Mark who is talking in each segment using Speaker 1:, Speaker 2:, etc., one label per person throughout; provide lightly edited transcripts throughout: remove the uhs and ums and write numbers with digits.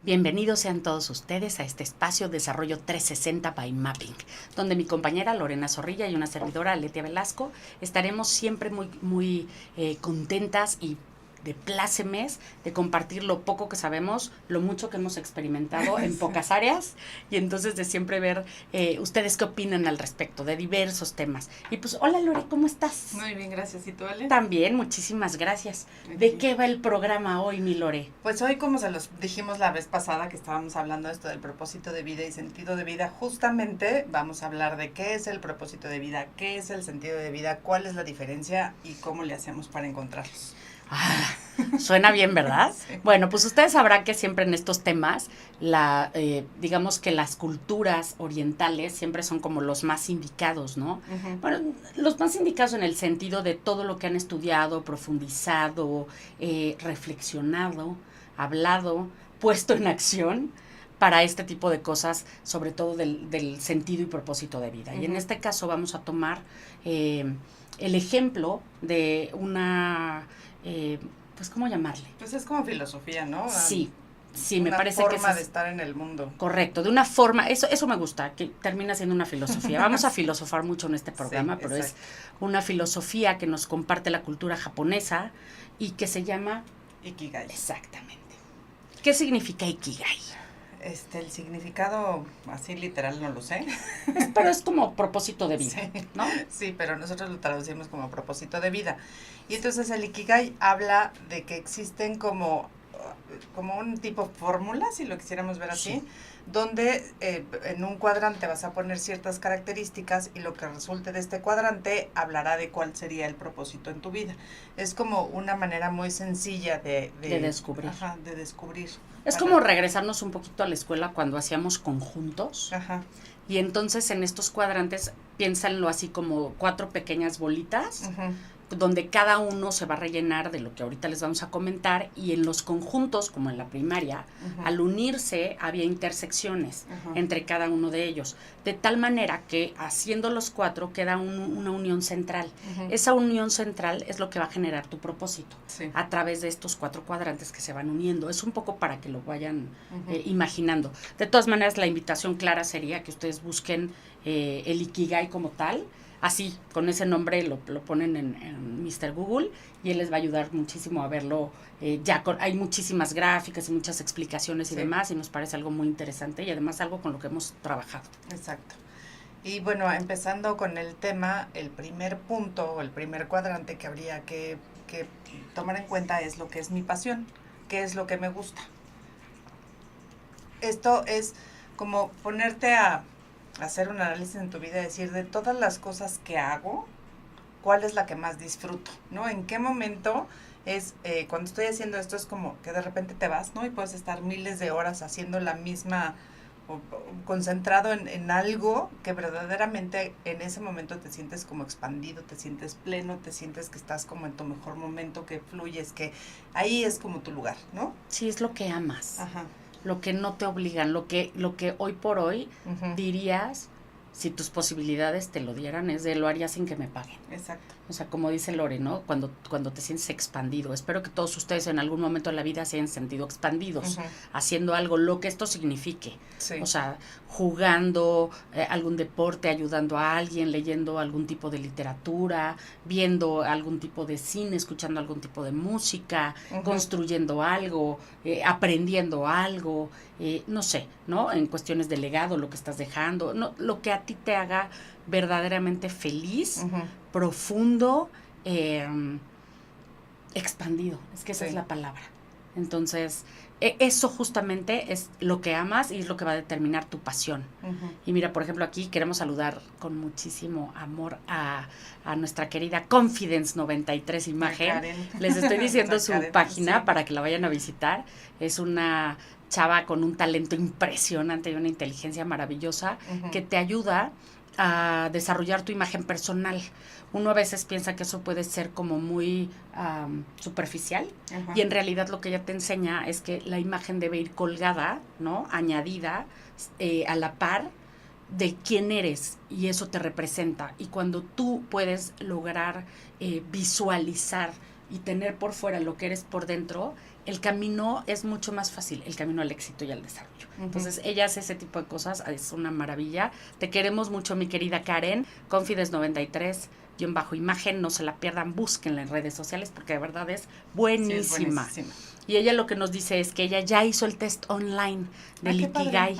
Speaker 1: Bienvenidos sean todos ustedes a este espacio Desarrollo 360 by Mapping, donde mi compañera Lorena Zorrilla y una servidora Letia Velasco estaremos siempre muy contentas y de plácemes de compartir lo poco que sabemos, lo mucho que hemos experimentado en pocas áreas, y entonces de siempre ver ustedes qué opinan al respecto de diversos temas. Y pues, hola Lore, ¿cómo estás?
Speaker 2: Muy bien, gracias. ¿Y tú, Ale?
Speaker 1: También, muchísimas gracias. ¿De qué va el programa hoy, mi Lore?
Speaker 2: Pues hoy, como se los dijimos la vez pasada que estábamos hablando de esto del propósito de vida y sentido de vida, justamente vamos a hablar de qué es el propósito de vida, qué es el sentido de vida, cuál es la diferencia y cómo le hacemos para encontrarlos.
Speaker 1: Suena bien, ¿verdad?
Speaker 2: Sí.
Speaker 1: Bueno, pues ustedes sabrán que siempre en estos temas, digamos que las culturas orientales siempre son como los más indicados, ¿no?
Speaker 2: Uh-huh.
Speaker 1: Bueno, los más indicados en el sentido de todo lo que han estudiado, profundizado, reflexionado, hablado, puesto en acción para este tipo de cosas, sobre todo del sentido y propósito de vida. Uh-huh. Y en este caso vamos a tomar el ejemplo de una... pues, ¿cómo llamarle?
Speaker 2: Pues es como filosofía, ¿no?
Speaker 1: Sí, me parece que es...
Speaker 2: Una forma de estar en el mundo.
Speaker 1: Correcto, de una forma, eso me gusta, que termina siendo una filosofía. Vamos a filosofar mucho en este programa, sí, pero exacto. Es una filosofía que nos comparte la cultura japonesa y que se llama...
Speaker 2: Ikigai.
Speaker 1: Exactamente. ¿Qué significa Ikigai?
Speaker 2: El significado así literal no lo sé.
Speaker 1: Pero es como propósito de vida, sí, ¿no?
Speaker 2: Sí, pero nosotros lo traducimos como propósito de vida. Y entonces el Ikigai habla de que existen como un tipo fórmula, si lo quisiéramos ver así, sí, donde en un cuadrante vas a poner ciertas características y lo que resulte de este cuadrante hablará de cuál sería el propósito en tu vida. Es como una manera muy sencilla de
Speaker 1: descubrir.
Speaker 2: Ajá, de descubrir.
Speaker 1: Es como regresarnos un poquito a la escuela cuando hacíamos conjuntos.
Speaker 2: Ajá.
Speaker 1: Y entonces en estos cuadrantes, piénsanlo así como 4 pequeñas bolitas, uh-huh, donde cada uno se va a rellenar de lo que ahorita les vamos a comentar, y en los conjuntos, como en la primaria, uh-huh, al unirse había intersecciones, uh-huh, entre cada uno de ellos, de tal manera que haciendo los 4 queda una unión central. Uh-huh. Esa unión central es lo que va a generar tu propósito, sí, a través de estos 4 cuadrantes que se van uniendo. Es un poco para que lo vayan uh-huh, imaginando. De todas maneras, la invitación clara sería que ustedes busquen el Ikigai como tal, así, con ese nombre lo ponen en Mr. Google y él les va a ayudar muchísimo a verlo. Hay muchísimas gráficas y muchas explicaciones y sí, demás, y nos parece algo muy interesante y además algo con lo que hemos trabajado.
Speaker 2: Exacto. Y bueno, empezando con el tema, el primer punto o el primer cuadrante que habría que tomar en cuenta es lo que es mi pasión, qué es lo que me gusta. Esto es como ponerte a hacer un análisis en tu vida y decir, de todas las cosas que hago, ¿cuál es la que más disfruto? ¿No? ¿En qué momento es, cuando estoy haciendo esto, es como que de repente te vas, ¿no? Y puedes estar miles de horas haciendo la misma, o concentrado en algo que verdaderamente en ese momento te sientes como expandido, te sientes pleno, te sientes que estás como en tu mejor momento, que fluyes, que ahí es como tu lugar, ¿no?
Speaker 1: Sí, es lo que amas.
Speaker 2: Ajá.
Speaker 1: Lo que no te obligan, lo que hoy por hoy uh-huh, dirías, si tus posibilidades te lo dieran, lo haría sin que me paguen.
Speaker 2: Exacto.
Speaker 1: O sea, como dice Lore, ¿no? Cuando te sientes expandido. Espero que todos ustedes en algún momento de la vida se hayan sentido expandidos, uh-huh, haciendo algo, lo que esto signifique. Sí. O sea, jugando algún deporte, ayudando a alguien, leyendo algún tipo de literatura, viendo algún tipo de cine, escuchando algún tipo de música, uh-huh, construyendo algo, aprendiendo algo, no sé, ¿no? En cuestiones de legado, lo que estás dejando, no, lo que a ti te haga verdaderamente feliz, uh-huh, profundo, expandido, es que esa sí, es la palabra. Entonces, eso justamente es lo que amas y es lo que va a determinar tu pasión. Uh-huh. Y mira, por ejemplo, aquí queremos saludar con muchísimo amor a nuestra querida Confidence 93 Imagen. Les estoy diciendo su Karen, página, sí, para que la vayan a visitar. Es una chava con un talento impresionante y una inteligencia maravillosa, uh-huh, que te ayuda a desarrollar tu imagen personal. Uno a veces piensa que eso puede ser como muy superficial, uh-huh, y en realidad lo que ella te enseña es que la imagen debe ir colgada, ¿no? Añadida a la par de quién eres, y eso te representa. Y cuando tú puedes lograr visualizar y tener por fuera lo que eres por dentro, el camino es mucho más fácil, el camino al éxito y al desarrollo. Entonces, ella hace ese tipo de cosas, es una maravilla. Te queremos mucho, mi querida Karen, Confides93, _imagen, no se la pierdan, búsquenla en redes sociales porque de verdad es buenísima. Sí, es buenísima. Y ella lo que nos dice es que ella ya hizo el test online del Ikigai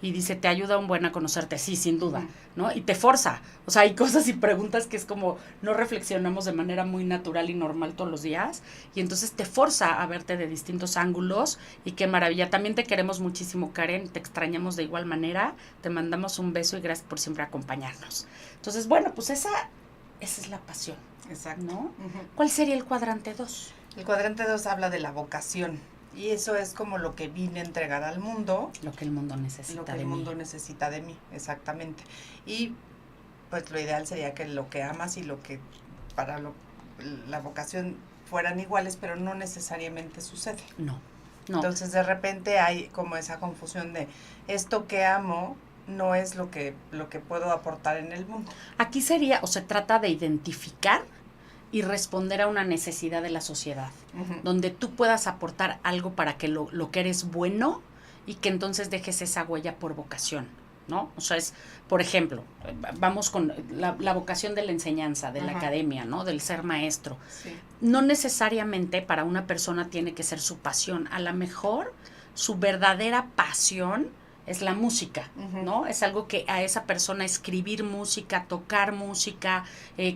Speaker 1: y dice, te ayuda un buen a conocerte, sí, sin duda, ¿no? Y te forza, o sea, hay cosas y preguntas que es como no reflexionamos de manera muy natural y normal todos los días y entonces te forza a verte de distintos ángulos y qué maravilla. También te queremos muchísimo, Karen, te extrañamos de igual manera, te mandamos un beso y gracias por siempre acompañarnos. Entonces, bueno, pues esa es la pasión. Exacto. ¿No? ¿Cuál sería el cuadrante 2?
Speaker 2: El cuadrante 2 habla de la vocación y eso es como lo que vine a entregar al mundo.
Speaker 1: Lo que el mundo necesita de mí. Lo que
Speaker 2: el mundo necesita de mí, exactamente. Y pues lo ideal sería que lo que amas y lo que para la vocación fueran iguales, pero no necesariamente sucede.
Speaker 1: No.
Speaker 2: Entonces de repente hay como esa confusión de esto que amo no es lo que puedo aportar en el mundo.
Speaker 1: Aquí sería, o se trata de identificar y responder a una necesidad de la sociedad, donde tú puedas aportar algo para que lo que eres bueno y que entonces dejes esa huella por vocación, ¿no? O sea, es, por ejemplo, vamos con la vocación de la enseñanza, de la academia, ¿no? Del ser maestro. Sí. No necesariamente para una persona tiene que ser su pasión, a lo mejor su verdadera pasión es la música, ¿no? Es algo que a esa persona escribir música, tocar música,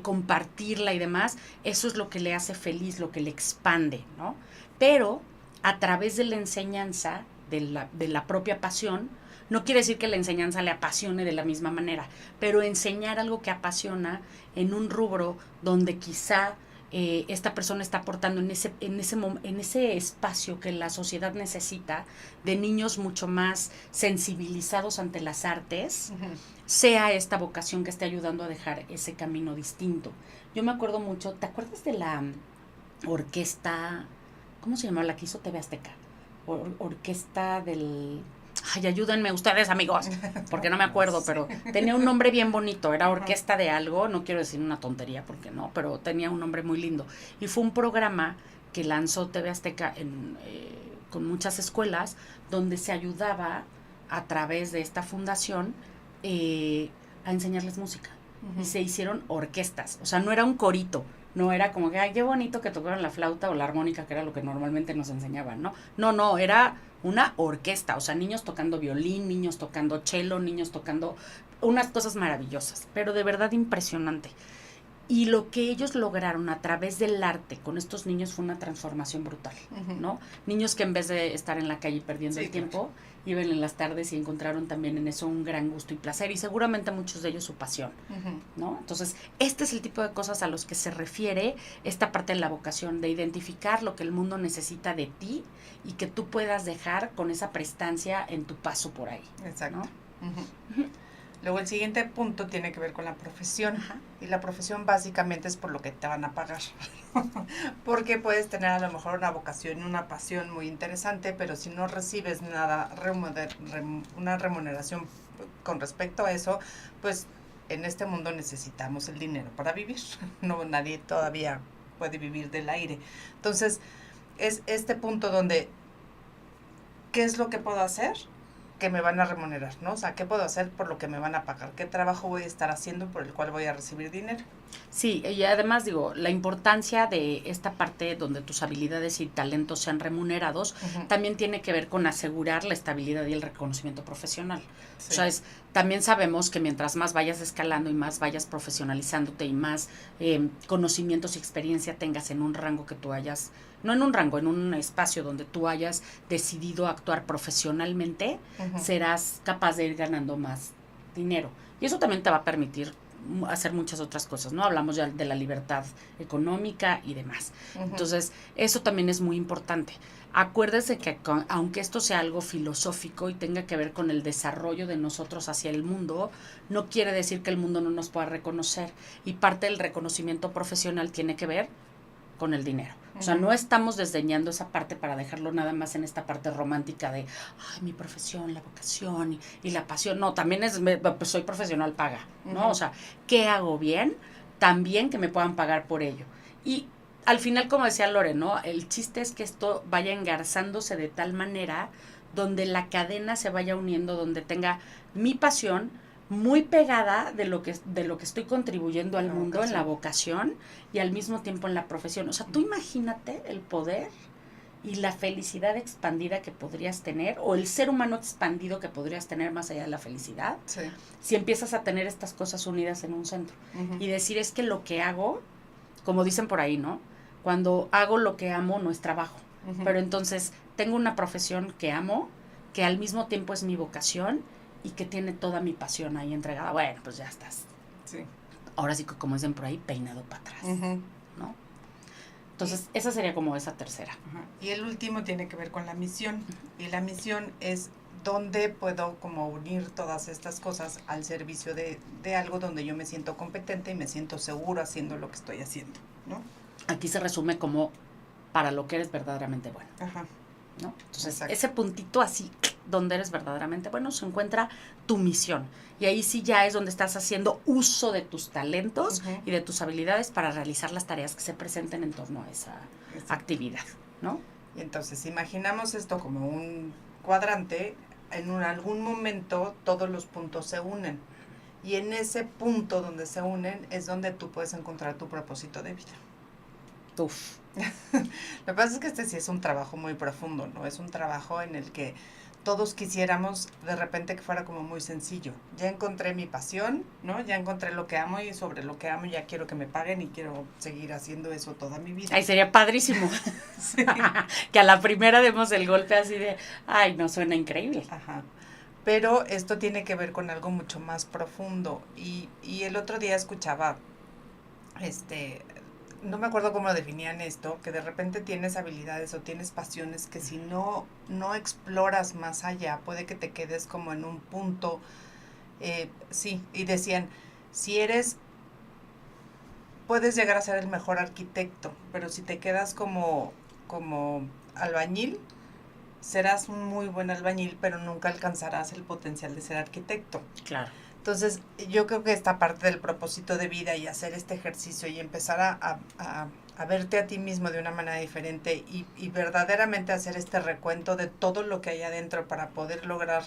Speaker 1: compartirla y demás, eso es lo que le hace feliz, lo que le expande, ¿no? Pero a través de la enseñanza, de la propia pasión, no quiere decir que la enseñanza le apasione de la misma manera, pero enseñar algo que apasiona en un rubro donde quizá esta persona está aportando en ese espacio que la sociedad necesita de niños mucho más sensibilizados ante las artes, sea esta vocación que esté ayudando a dejar ese camino distinto. Yo me acuerdo mucho, ¿te acuerdas de la orquesta, cómo se llamaba la que hizo TV Azteca? Orquesta del... Ay, ayúdenme ustedes, amigos, porque no me acuerdo, pero tenía un nombre bien bonito, era orquesta de algo, no quiero decir una tontería, porque no, pero tenía un nombre muy lindo. Y fue un programa que lanzó TV Azteca con muchas escuelas, donde se ayudaba a través de esta fundación a enseñarles música. Y se hicieron orquestas, o sea, no era un corito, no era como que, ay, qué bonito que tocaran la flauta o la armónica, que era lo que normalmente nos enseñaban, ¿no? No, era una orquesta, o sea, niños tocando violín, niños tocando cello, niños tocando unas cosas maravillosas, pero de verdad impresionante. Y lo que ellos lograron a través del arte con estos niños fue una transformación brutal, ¿no? Niños que en vez de estar en la calle perdiendo el tiempo, iban en las tardes y encontraron también en eso un gran gusto y placer, y seguramente muchos de ellos su pasión, ¿no? Entonces, este es el tipo de cosas a los que se refiere esta parte de la vocación, de identificar lo que el mundo necesita de ti y que tú puedas dejar con esa prestancia en tu paso por ahí.
Speaker 2: Exacto. ¿No? Luego el siguiente punto tiene que ver con la profesión. Y la profesión básicamente es por lo que te van a pagar. Porque puedes tener a lo mejor una vocación, una pasión muy interesante, pero si no recibes nada, una remuneración con respecto a eso, pues en este mundo necesitamos el dinero para vivir. No, nadie todavía puede vivir del aire. Entonces, es este punto donde, ¿qué es lo que puedo hacer? Que me van a remunerar, ¿no? O sea, ¿qué puedo hacer por lo que me van a pagar? ¿Qué trabajo voy a estar haciendo por el cual voy a recibir dinero?
Speaker 1: Sí, y además digo, la importancia de esta parte donde tus habilidades y talentos sean remunerados, también tiene que ver con asegurar la estabilidad y el reconocimiento profesional. Sí. O sea, también sabemos que mientras más vayas escalando y más vayas profesionalizándote y más conocimientos y experiencia tengas en un rango que tú hayas, no en un rango, en un espacio donde tú hayas decidido actuar profesionalmente, serás capaz de ir ganando más dinero. Y eso también te va a permitir hacer muchas otras cosas, ¿no? Hablamos ya de la libertad económica y demás. Entonces, eso también es muy importante. Acuérdese que aunque esto sea algo filosófico y tenga que ver con el desarrollo de nosotros hacia el mundo, no quiere decir que el mundo no nos pueda reconocer. Y parte del reconocimiento profesional tiene que ver con el dinero. O sea, no estamos desdeñando esa parte para dejarlo nada más en esta parte romántica de, ay, mi profesión, la vocación y la pasión. No, también pues soy profesional, paga, ¿no? O sea, ¿qué hago bien? También que me puedan pagar por ello. Y al final, como decía Lore, ¿no? El chiste es que esto vaya engarzándose de tal manera donde la cadena se vaya uniendo, donde tenga mi pasión muy pegada de lo que estoy contribuyendo al mundo, en la vocación, y al mismo tiempo en la profesión. O sea, tú imagínate el poder y la felicidad expandida que podrías tener, o el ser humano expandido que podrías tener más allá de la felicidad,
Speaker 2: sí,
Speaker 1: si empiezas a tener estas cosas unidas en un centro. Y decir, es que lo que hago, como dicen por ahí, ¿no? Cuando hago lo que amo no es trabajo. Pero entonces tengo una profesión que amo, que al mismo tiempo es mi vocación y que tiene toda mi pasión ahí entregada. Bueno, pues ya estás.
Speaker 2: Sí.
Speaker 1: Ahora sí que, como dicen por ahí, peinado para atrás, ¿no? Entonces, esa sería como esa tercera.
Speaker 2: Y el último tiene que ver con la misión. Y la misión es dónde puedo como unir todas estas cosas al servicio de algo donde yo me siento competente y me siento seguro haciendo lo que estoy haciendo, ¿no?
Speaker 1: Aquí se resume como para lo que eres verdaderamente bueno.
Speaker 2: Ajá.
Speaker 1: ¿No? Entonces,
Speaker 2: exacto,
Speaker 1: ese puntito así, donde eres verdaderamente bueno, se encuentra tu misión. Y ahí sí ya es donde estás haciendo uso de tus talentos y de tus habilidades para realizar las tareas que se presenten en torno a esa actividad, ¿no?
Speaker 2: Y entonces, imaginamos esto como un cuadrante, en algún momento todos los puntos se unen. Y en ese punto donde se unen es donde tú puedes encontrar tu propósito de vida.
Speaker 1: Uf.
Speaker 2: Lo que pasa es que este sí es un trabajo muy profundo, ¿no? Es un trabajo en el que todos quisiéramos de repente que fuera como muy sencillo. Ya encontré mi pasión, ¿no? Ya encontré lo que amo y sobre lo que amo ya quiero que me paguen y quiero seguir haciendo eso toda mi vida.
Speaker 1: Ay, sería padrísimo. Sí. Que a la primera demos el golpe así de, ay, no, suena increíble.
Speaker 2: Ajá. Pero esto tiene que ver con algo mucho más profundo. Y el otro día escuchaba, no me acuerdo cómo definían esto, que de repente tienes habilidades o tienes pasiones que si no exploras más allá, puede que te quedes como en un punto, sí, y decían, puedes llegar a ser el mejor arquitecto, pero si te quedas como albañil, serás un muy buen albañil, pero nunca alcanzarás el potencial de ser arquitecto.
Speaker 1: Claro.
Speaker 2: Entonces, yo creo que esta parte del propósito de vida y hacer este ejercicio y empezar a verte a ti mismo de una manera diferente y verdaderamente hacer este recuento de todo lo que hay adentro para poder lograr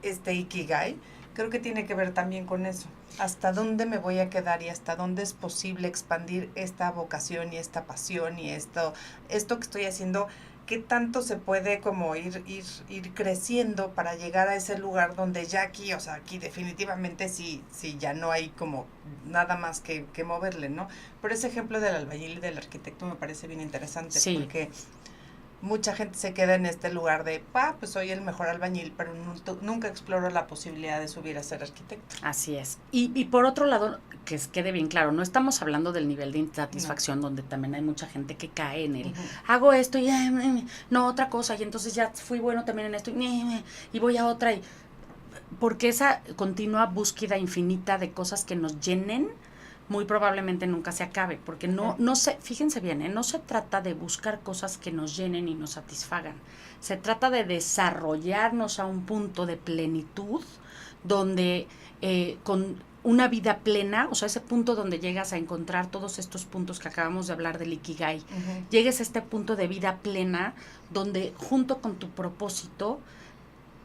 Speaker 2: este Ikigai, creo que tiene que ver también con eso. Hasta dónde me voy a quedar y hasta dónde es posible expandir esta vocación y esta pasión y esto que estoy haciendo. ¿Qué tanto se puede como ir creciendo para llegar a ese lugar donde ya aquí, o sea, aquí definitivamente sí ya no hay como nada más que moverle, ¿no? Pero ese ejemplo del albañil y del arquitecto me parece bien interesante, sí, porque mucha gente se queda en este lugar de, pues soy el mejor albañil, pero nunca exploro la posibilidad de subir a ser arquitecto.
Speaker 1: Así es. Y por otro lado, que quede bien claro, no estamos hablando del nivel de insatisfacción donde también hay mucha gente que cae en el, hago esto y no, otra cosa, y entonces ya fui bueno también en esto y voy a otra, porque esa continua búsqueda infinita de cosas que nos llenen, muy probablemente nunca se acabe, porque no se, fíjense bien, no se trata de buscar cosas que nos llenen y nos satisfagan, se trata de desarrollarnos a un punto de plenitud donde con una vida plena, o sea, ese punto donde llegas a encontrar todos estos puntos que acabamos de hablar del Ikigai, llegues a este punto de vida plena donde junto con tu propósito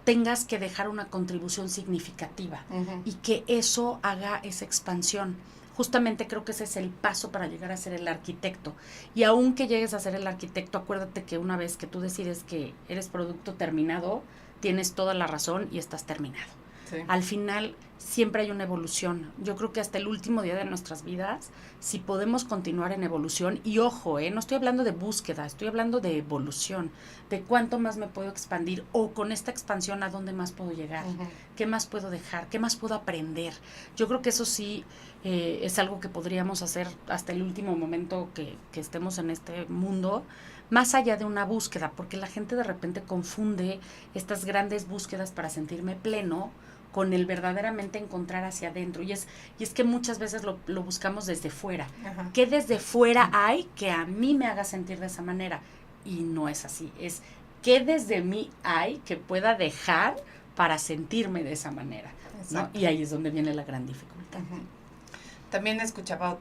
Speaker 1: tengas que dejar una contribución significativa y que eso haga esa expansión. Justamente creo que ese es el paso para llegar a ser el arquitecto. Y aunque llegues a ser el arquitecto, acuérdate que una vez que tú decides que eres producto terminado, tienes toda la razón y estás terminado. Sí. Al final siempre hay una evolución. Yo creo que hasta el último día de nuestras vidas, si podemos continuar en evolución, y ojo, no estoy hablando de búsqueda, estoy hablando de evolución, de cuánto más me puedo expandir, o con esta expansión a dónde más puedo llegar, qué más puedo dejar, qué más puedo aprender. Yo creo que eso sí es algo que podríamos hacer hasta el último momento que estemos en este mundo, más allá de una búsqueda, porque la gente de repente confunde estas grandes búsquedas para sentirme pleno con el verdaderamente encontrar hacia adentro. Y es que muchas veces lo buscamos desde fuera. ¿Qué desde fuera hay que a mí me haga sentir de esa manera? Y no es así. Es ¿qué desde mí hay que pueda dejar para sentirme de esa manera? ¿No? Y ahí es donde viene la gran dificultad.
Speaker 2: También escuchaba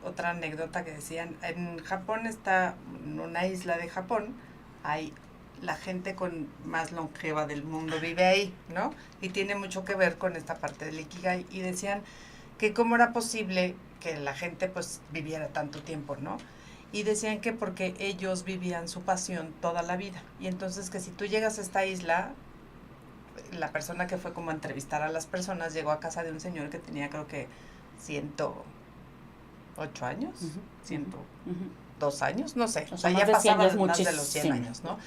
Speaker 2: otra anécdota que decían, en Japón está, en una isla de Japón, hay la gente con más longeva del mundo vive ahí, ¿no? Y tiene mucho que ver con esta parte del Ikigai. Y decían que cómo era posible que la gente pues viviera tanto tiempo, ¿no? Y decían que porque ellos vivían su pasión toda la vida. Y entonces que si tú llegas a esta isla, la persona que fue como a entrevistar a las personas llegó a casa de un señor que tenía creo que 108 años, 102 años, no sé. O sea, ya pasaba más de los 100 años, ¿no?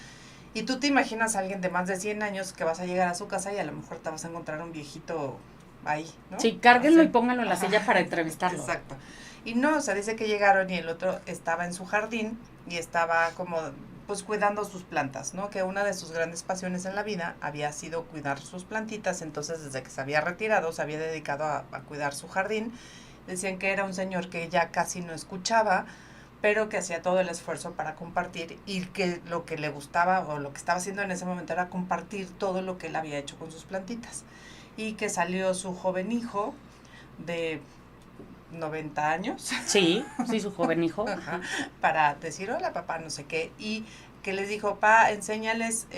Speaker 2: Y tú te imaginas a alguien de más de 100 años que vas a llegar a su casa y a lo mejor te vas a encontrar un viejito ahí, ¿no?
Speaker 1: Sí, cárguenlo y pónganlo en la silla para entrevistarlo.
Speaker 2: Exacto. Y no, o sea, dice que llegaron y el otro estaba en su jardín y estaba como, pues, cuidando sus plantas, ¿no? Que una de sus grandes pasiones en la vida había sido cuidar sus plantitas, entonces desde que se había retirado, se había dedicado a cuidar su jardín. Decían que era un señor que ya casi no escuchaba, pero que hacía todo el esfuerzo para compartir y que lo que le gustaba o lo que estaba haciendo en ese momento era compartir todo lo que él había hecho con sus plantitas. Y que salió su joven hijo de 90 años.
Speaker 1: Sí, su joven hijo.
Speaker 2: Ajá, para decir, hola papá, no sé qué, y que les dijo, pa, enséñales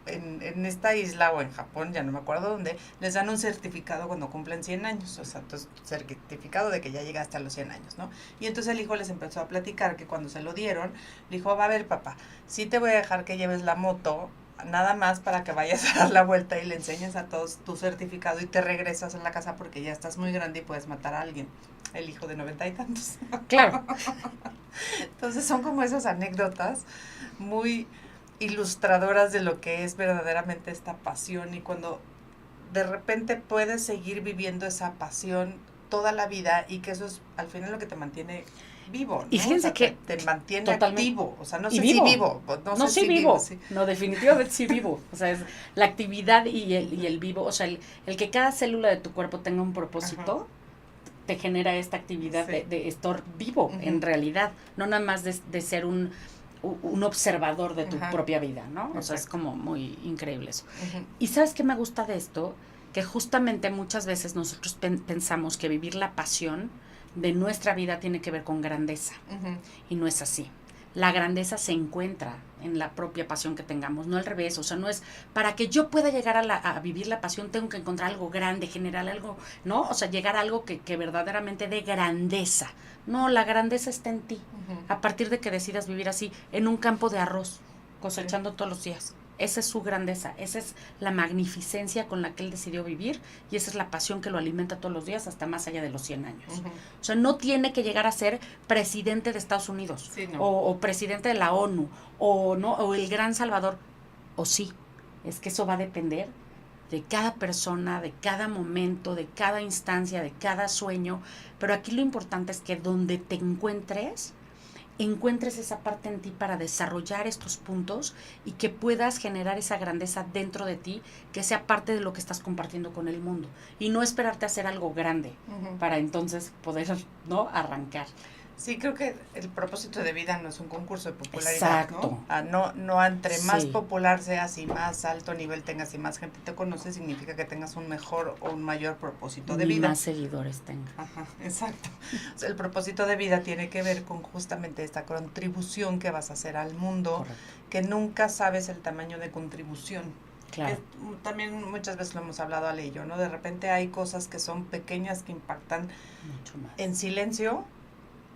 Speaker 2: en esta isla o en Japón, ya no me acuerdo dónde, les dan un certificado cuando cumplen 100 años, o sea, entonces, certificado de que ya llegaste a los 100 años, ¿no? Y entonces el hijo les empezó a platicar que cuando se lo dieron, le dijo, va a ver papá, sí te voy a dejar que lleves la moto, nada más para que vayas a dar la vuelta y le enseñes a todos tu certificado y te regresas a la casa porque ya estás muy grande y puedes matar a alguien. El hijo de 90 y tantos.
Speaker 1: Claro.
Speaker 2: Entonces son como esas anécdotas muy ilustradoras de lo que es verdaderamente esta pasión y cuando de repente puedes seguir viviendo esa pasión toda la vida y que eso es al final lo que te mantiene vivo, ¿no?
Speaker 1: Y fíjense, o sea, que
Speaker 2: te mantiene activo, o sea, no sé
Speaker 1: vivo.
Speaker 2: si vivo,
Speaker 1: no sé si vivo, sí. No, definitivamente sí vivo, o sea, es la actividad y el vivo, o sea, el que cada célula de tu cuerpo tenga un propósito, te genera esta actividad de estar vivo, en realidad, no nada más de ser un observador de tu propia vida, ¿no? Exacto. O sea, es como muy increíble eso. Y ¿sabes qué me gusta de esto? Que justamente muchas veces nosotros pensamos que vivir la pasión de nuestra vida tiene que ver con grandeza, y no es así. La grandeza se encuentra en la propia pasión que tengamos, no al revés, o sea, no es, para que yo pueda llegar a vivir la pasión, tengo que encontrar algo grande, generar algo, ¿no? O sea, llegar a algo que verdaderamente dé grandeza. No, la grandeza está en ti, a partir de que decidas vivir así, en un campo de arroz, cosechando todos los días. Esa es su grandeza, esa es la magnificencia con la que él decidió vivir y esa es la pasión que lo alimenta todos los días hasta más allá de los 100 años. O sea, no tiene que llegar a ser presidente de Estados Unidos, sí, no. o presidente de la ONU o el gran salvador, o sí, es que eso va a depender de cada persona, de cada momento, de cada instancia, de cada sueño, pero aquí lo importante es que donde te encuentres esa parte en ti para desarrollar estos puntos y que puedas generar esa grandeza dentro de ti, que sea parte de lo que estás compartiendo con el mundo. Y no esperarte a hacer algo grande para entonces poder, ¿no?, arrancar.
Speaker 2: Sí, creo que el propósito de vida no es un concurso de popularidad, ¿no? No entre más popular seas y más alto nivel tengas y más gente te conoce, significa que tengas un mejor o un mayor propósito de vida.
Speaker 1: Más seguidores tenga.
Speaker 2: Ajá, exacto. O sea, el propósito de vida tiene que ver con justamente esta contribución que vas a hacer al mundo, correcto, que nunca sabes el tamaño de contribución. Claro. También muchas veces lo hemos hablado Ale y yo, ¿no? De repente hay cosas que son pequeñas que impactan mucho más en silencio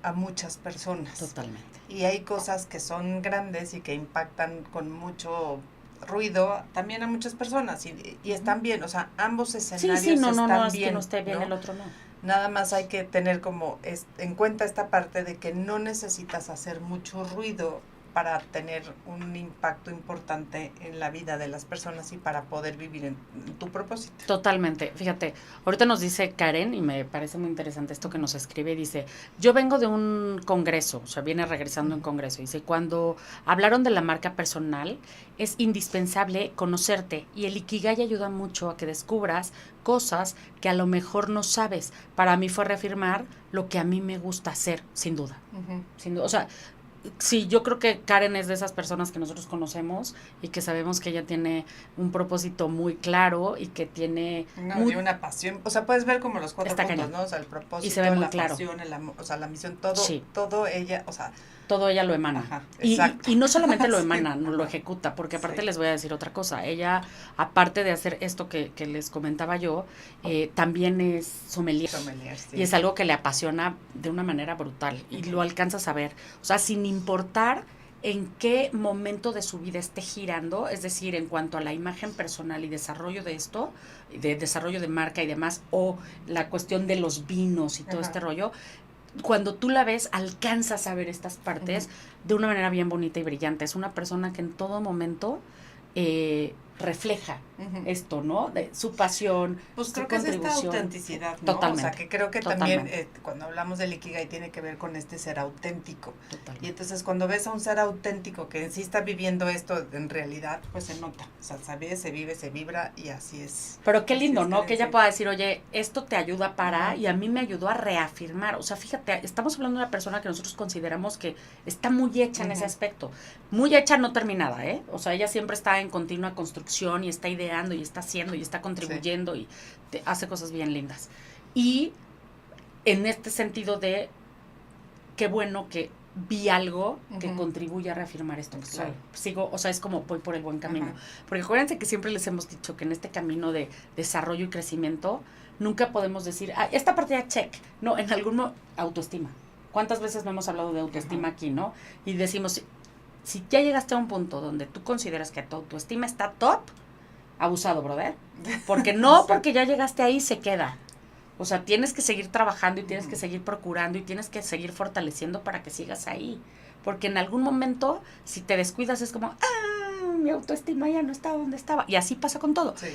Speaker 2: a muchas personas.
Speaker 1: Totalmente.
Speaker 2: Y hay cosas que son grandes y que impactan con mucho ruido también a muchas personas y están bien, o sea, ambos escenarios están bien.
Speaker 1: Es que no esté bien, ¿no? El otro no.
Speaker 2: Nada más hay que tener como en cuenta esta parte de que no necesitas hacer mucho ruido para tener un impacto importante en la vida de las personas y para poder vivir en tu propósito.
Speaker 1: Totalmente. Fíjate, ahorita nos dice Karen, y me parece muy interesante esto que nos escribe, dice, yo vengo de un congreso, o sea, viene regresando en congreso, dice, cuando hablaron de la marca personal, es indispensable conocerte, y el Ikigai ayuda mucho a que descubras cosas que a lo mejor no sabes. Para mí fue reafirmar lo que a mí me gusta hacer, sin duda. Sin duda. O sea, Sí, yo creo que Karen es de esas personas que nosotros conocemos y que sabemos que ella tiene un propósito muy claro y que tiene...
Speaker 2: Y una pasión, o sea, puedes ver como los 4 puntos,
Speaker 1: cañón.
Speaker 2: ¿no? O sea, el propósito,
Speaker 1: Y se ve muy
Speaker 2: la
Speaker 1: claro.
Speaker 2: pasión, el amor, o sea, la misión, todo,
Speaker 1: Sí.
Speaker 2: todo ella, o sea...
Speaker 1: Todo ella lo emana.
Speaker 2: Ajá,
Speaker 1: y no solamente lo
Speaker 2: sí,
Speaker 1: emana, no lo
Speaker 2: ajá.
Speaker 1: ejecuta, porque aparte
Speaker 2: Sí.
Speaker 1: les voy a decir otra cosa. Ella, aparte de hacer esto que les comentaba yo, también es sommelier.
Speaker 2: Sommelier, sí.
Speaker 1: Y es algo que le apasiona de una manera brutal. Y lo alcanzas a ver. O sea, sin importar en qué momento de su vida esté girando, es decir, en cuanto a la imagen personal y desarrollo de esto, de desarrollo de marca y demás, o la cuestión de los vinos y todo
Speaker 2: Ajá.
Speaker 1: este rollo, cuando tú la ves, alcanzas a ver estas partes de una manera bien bonita y brillante. Es una persona que en todo momento refleja esto, ¿no? De su pasión,
Speaker 2: pues
Speaker 1: su
Speaker 2: creo que es esta
Speaker 1: contribución.
Speaker 2: autenticidad, ¿no?
Speaker 1: Totalmente.
Speaker 2: O sea, que creo que
Speaker 1: Totalmente.
Speaker 2: también cuando hablamos del Ikigai tiene que ver con este ser auténtico.
Speaker 1: Totalmente.
Speaker 2: Y entonces cuando ves a un ser auténtico que sí está viviendo esto en realidad, pues se nota. O sea, se vive, se vibra y así es.
Speaker 1: Pero qué lindo,
Speaker 2: es,
Speaker 1: ¿no? Que ella
Speaker 2: sí.
Speaker 1: pueda decir, oye, esto te ayuda para, y a mí me ayudó a reafirmar. O sea, fíjate, estamos hablando de una persona que nosotros consideramos que está muy hecha en ese aspecto. Muy hecha, no terminada, ¿eh? O sea, ella siempre está en continua construcción y está ideando y está haciendo y está contribuyendo y hace cosas bien lindas. Y en este sentido de qué bueno que vi algo que contribuye a reafirmar esto que soy. Sigo, o sea, es como voy por el buen camino. Porque acuérdense que siempre les hemos dicho que en este camino de desarrollo y crecimiento nunca podemos decir, esta parte ya check. No, en algún autoestima. ¿Cuántas veces no hemos hablado de autoestima aquí, no? Y decimos, si ya llegaste a un punto donde tú consideras que tu autoestima está top, abusado, brother. Porque no, porque ya llegaste ahí, se queda. O sea, tienes que seguir trabajando y tienes que seguir procurando y tienes que seguir fortaleciendo para que sigas ahí. Porque en algún momento, si te descuidas, es como, mi autoestima ya no está donde estaba. Y así pasa con todo.
Speaker 2: Sí.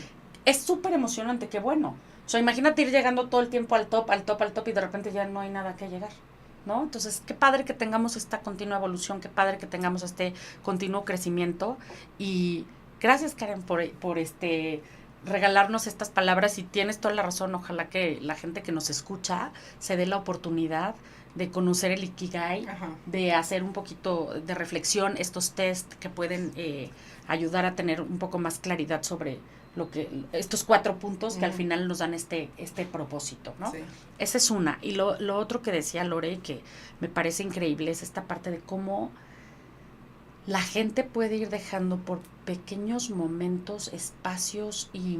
Speaker 1: Es súper emocionante, qué bueno. O sea, imagínate ir llegando todo el tiempo al top y de repente ya no hay nada que llegar, ¿no? Entonces, qué padre que tengamos esta continua evolución, qué padre que tengamos este continuo crecimiento. Y gracias, Karen, por regalarnos estas palabras, y tienes toda la razón. Ojalá que la gente que nos escucha se dé la oportunidad de conocer el Ikigai, de hacer un poquito de reflexión, estos test que pueden ayudar a tener un poco más claridad sobre lo que estos 4 puntos que al final nos dan este propósito, ¿no? Sí. Esa es una. Y lo otro que decía Lore, que me parece increíble, es esta parte de cómo la gente puede ir dejando por pequeños momentos, espacios y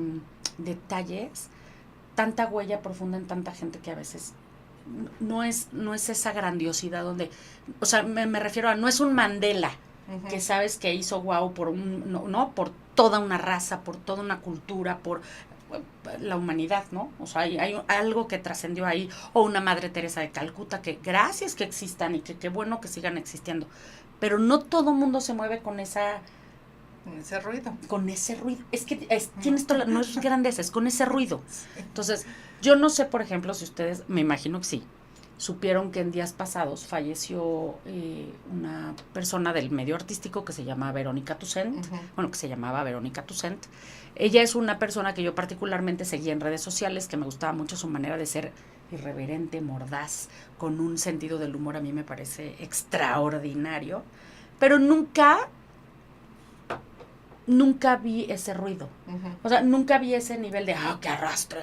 Speaker 1: detalles tanta huella profunda en tanta gente que a veces no es esa grandiosidad donde, o sea, me refiero a, no es un Mandela que sabes que hizo wow por por toda una raza, por toda una cultura, por la humanidad, ¿no? O sea, hay algo que trascendió ahí, o una Madre Teresa de Calcuta, que gracias que existan y que qué bueno que sigan existiendo. Pero no todo mundo se mueve con ese ruido. Con ese ruido. Es que tienes toda no es grandeza, es con ese ruido. Entonces, yo no sé, por ejemplo, si ustedes, me imagino que sí, supieron que en días pasados falleció una persona del medio artístico que se llama Verónica Toussaint, que se llamaba Verónica Toussaint. Ella es una persona que yo particularmente seguía en redes sociales, que me gustaba mucho su manera de ser irreverente, mordaz, con un sentido del humor, a mí me parece extraordinario, pero nunca vi ese ruido. O sea, nunca vi ese nivel de, que arrastre.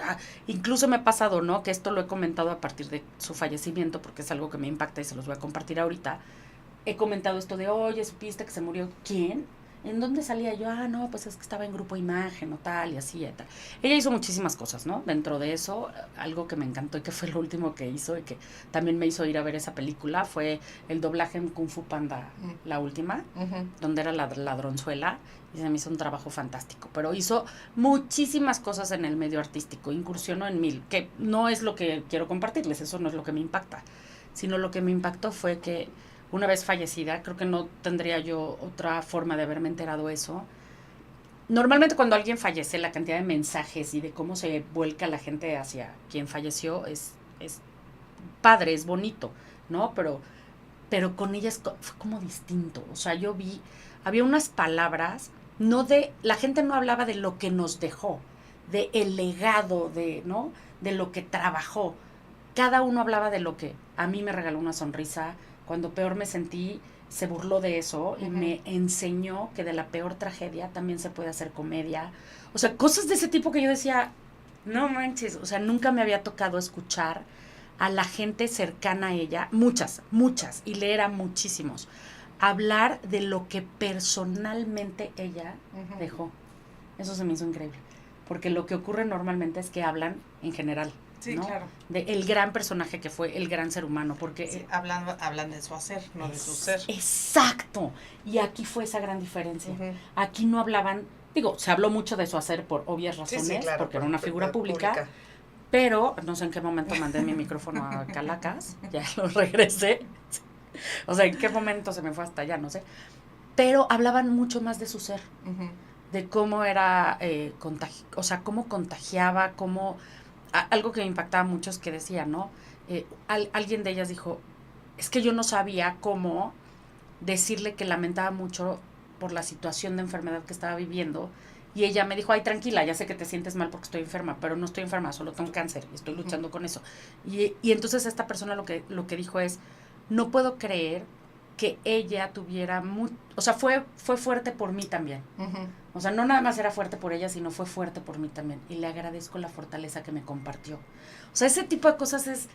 Speaker 1: Incluso me ha pasado, ¿no? Que esto lo he comentado a partir de su fallecimiento, porque es algo que me impacta y se los voy a compartir ahorita. He comentado esto de, oye, ¿supiste que se murió? ¿Quién? ¿En dónde salía yo? No, pues es que estaba en Grupo Imagen o tal, y así y tal. Ella hizo muchísimas cosas, ¿no? Dentro de eso, algo que me encantó y que fue lo último que hizo y que también me hizo ir a ver esa película fue el doblaje en Kung Fu Panda, la última, donde era la ladronzuela, y se me hizo un trabajo fantástico. Pero hizo muchísimas cosas en el medio artístico, incursionó en 1000, que no es lo que quiero compartirles, eso no es lo que me impacta, sino lo que me impactó fue que una vez fallecida, creo que no tendría yo otra forma de haberme enterado eso. Normalmente cuando alguien fallece, la cantidad de mensajes y de cómo se vuelca la gente hacia quien falleció es padre, es bonito, ¿no? Pero con ella fue como distinto. O sea, yo vi, había unas palabras, la gente no hablaba de lo que nos dejó, de el legado, ¿no? De lo que trabajó. Cada uno hablaba de lo que a mí me regaló una sonrisa. Cuando peor me sentí, se burló de eso y me enseñó que de la peor tragedia también se puede hacer comedia. O sea, cosas de ese tipo que yo decía, no manches, o sea, nunca me había tocado escuchar a la gente cercana a ella, muchas, y leer a muchísimos, hablar de lo que personalmente ella dejó. Eso se me hizo increíble, porque lo que ocurre normalmente es que hablan en general.
Speaker 2: Sí,
Speaker 1: ¿no?
Speaker 2: claro.
Speaker 1: De el gran personaje que fue el gran ser humano, porque...
Speaker 2: Sí, hablan de su hacer, no de su ser.
Speaker 1: Exacto. Y aquí fue esa gran diferencia. Aquí no hablaban, digo, se habló mucho de su hacer por obvias razones, sí, claro, porque era una figura pública, pero no sé en qué momento mandé mi micrófono a Calacas, ya lo regresé. O sea, en qué momento se me fue hasta allá, no sé. Pero hablaban mucho más de su ser, de cómo era, o sea, cómo contagiaba, cómo... algo que me impactaba mucho es que decía, ¿no? Alguien de ellas dijo, es que yo no sabía cómo decirle que lamentaba mucho por la situación de enfermedad que estaba viviendo. Y ella me dijo, ay, tranquila, ya sé que te sientes mal porque estoy enferma, pero no estoy enferma, solo tengo cáncer y estoy luchando con eso. Y entonces esta persona lo que dijo es, no puedo creer que ella tuviera o sea, fue fuerte por mí también. O sea, no nada más era fuerte por ella, sino fue fuerte por mí también. Y le agradezco la fortaleza que me compartió. O sea, ese tipo de cosas es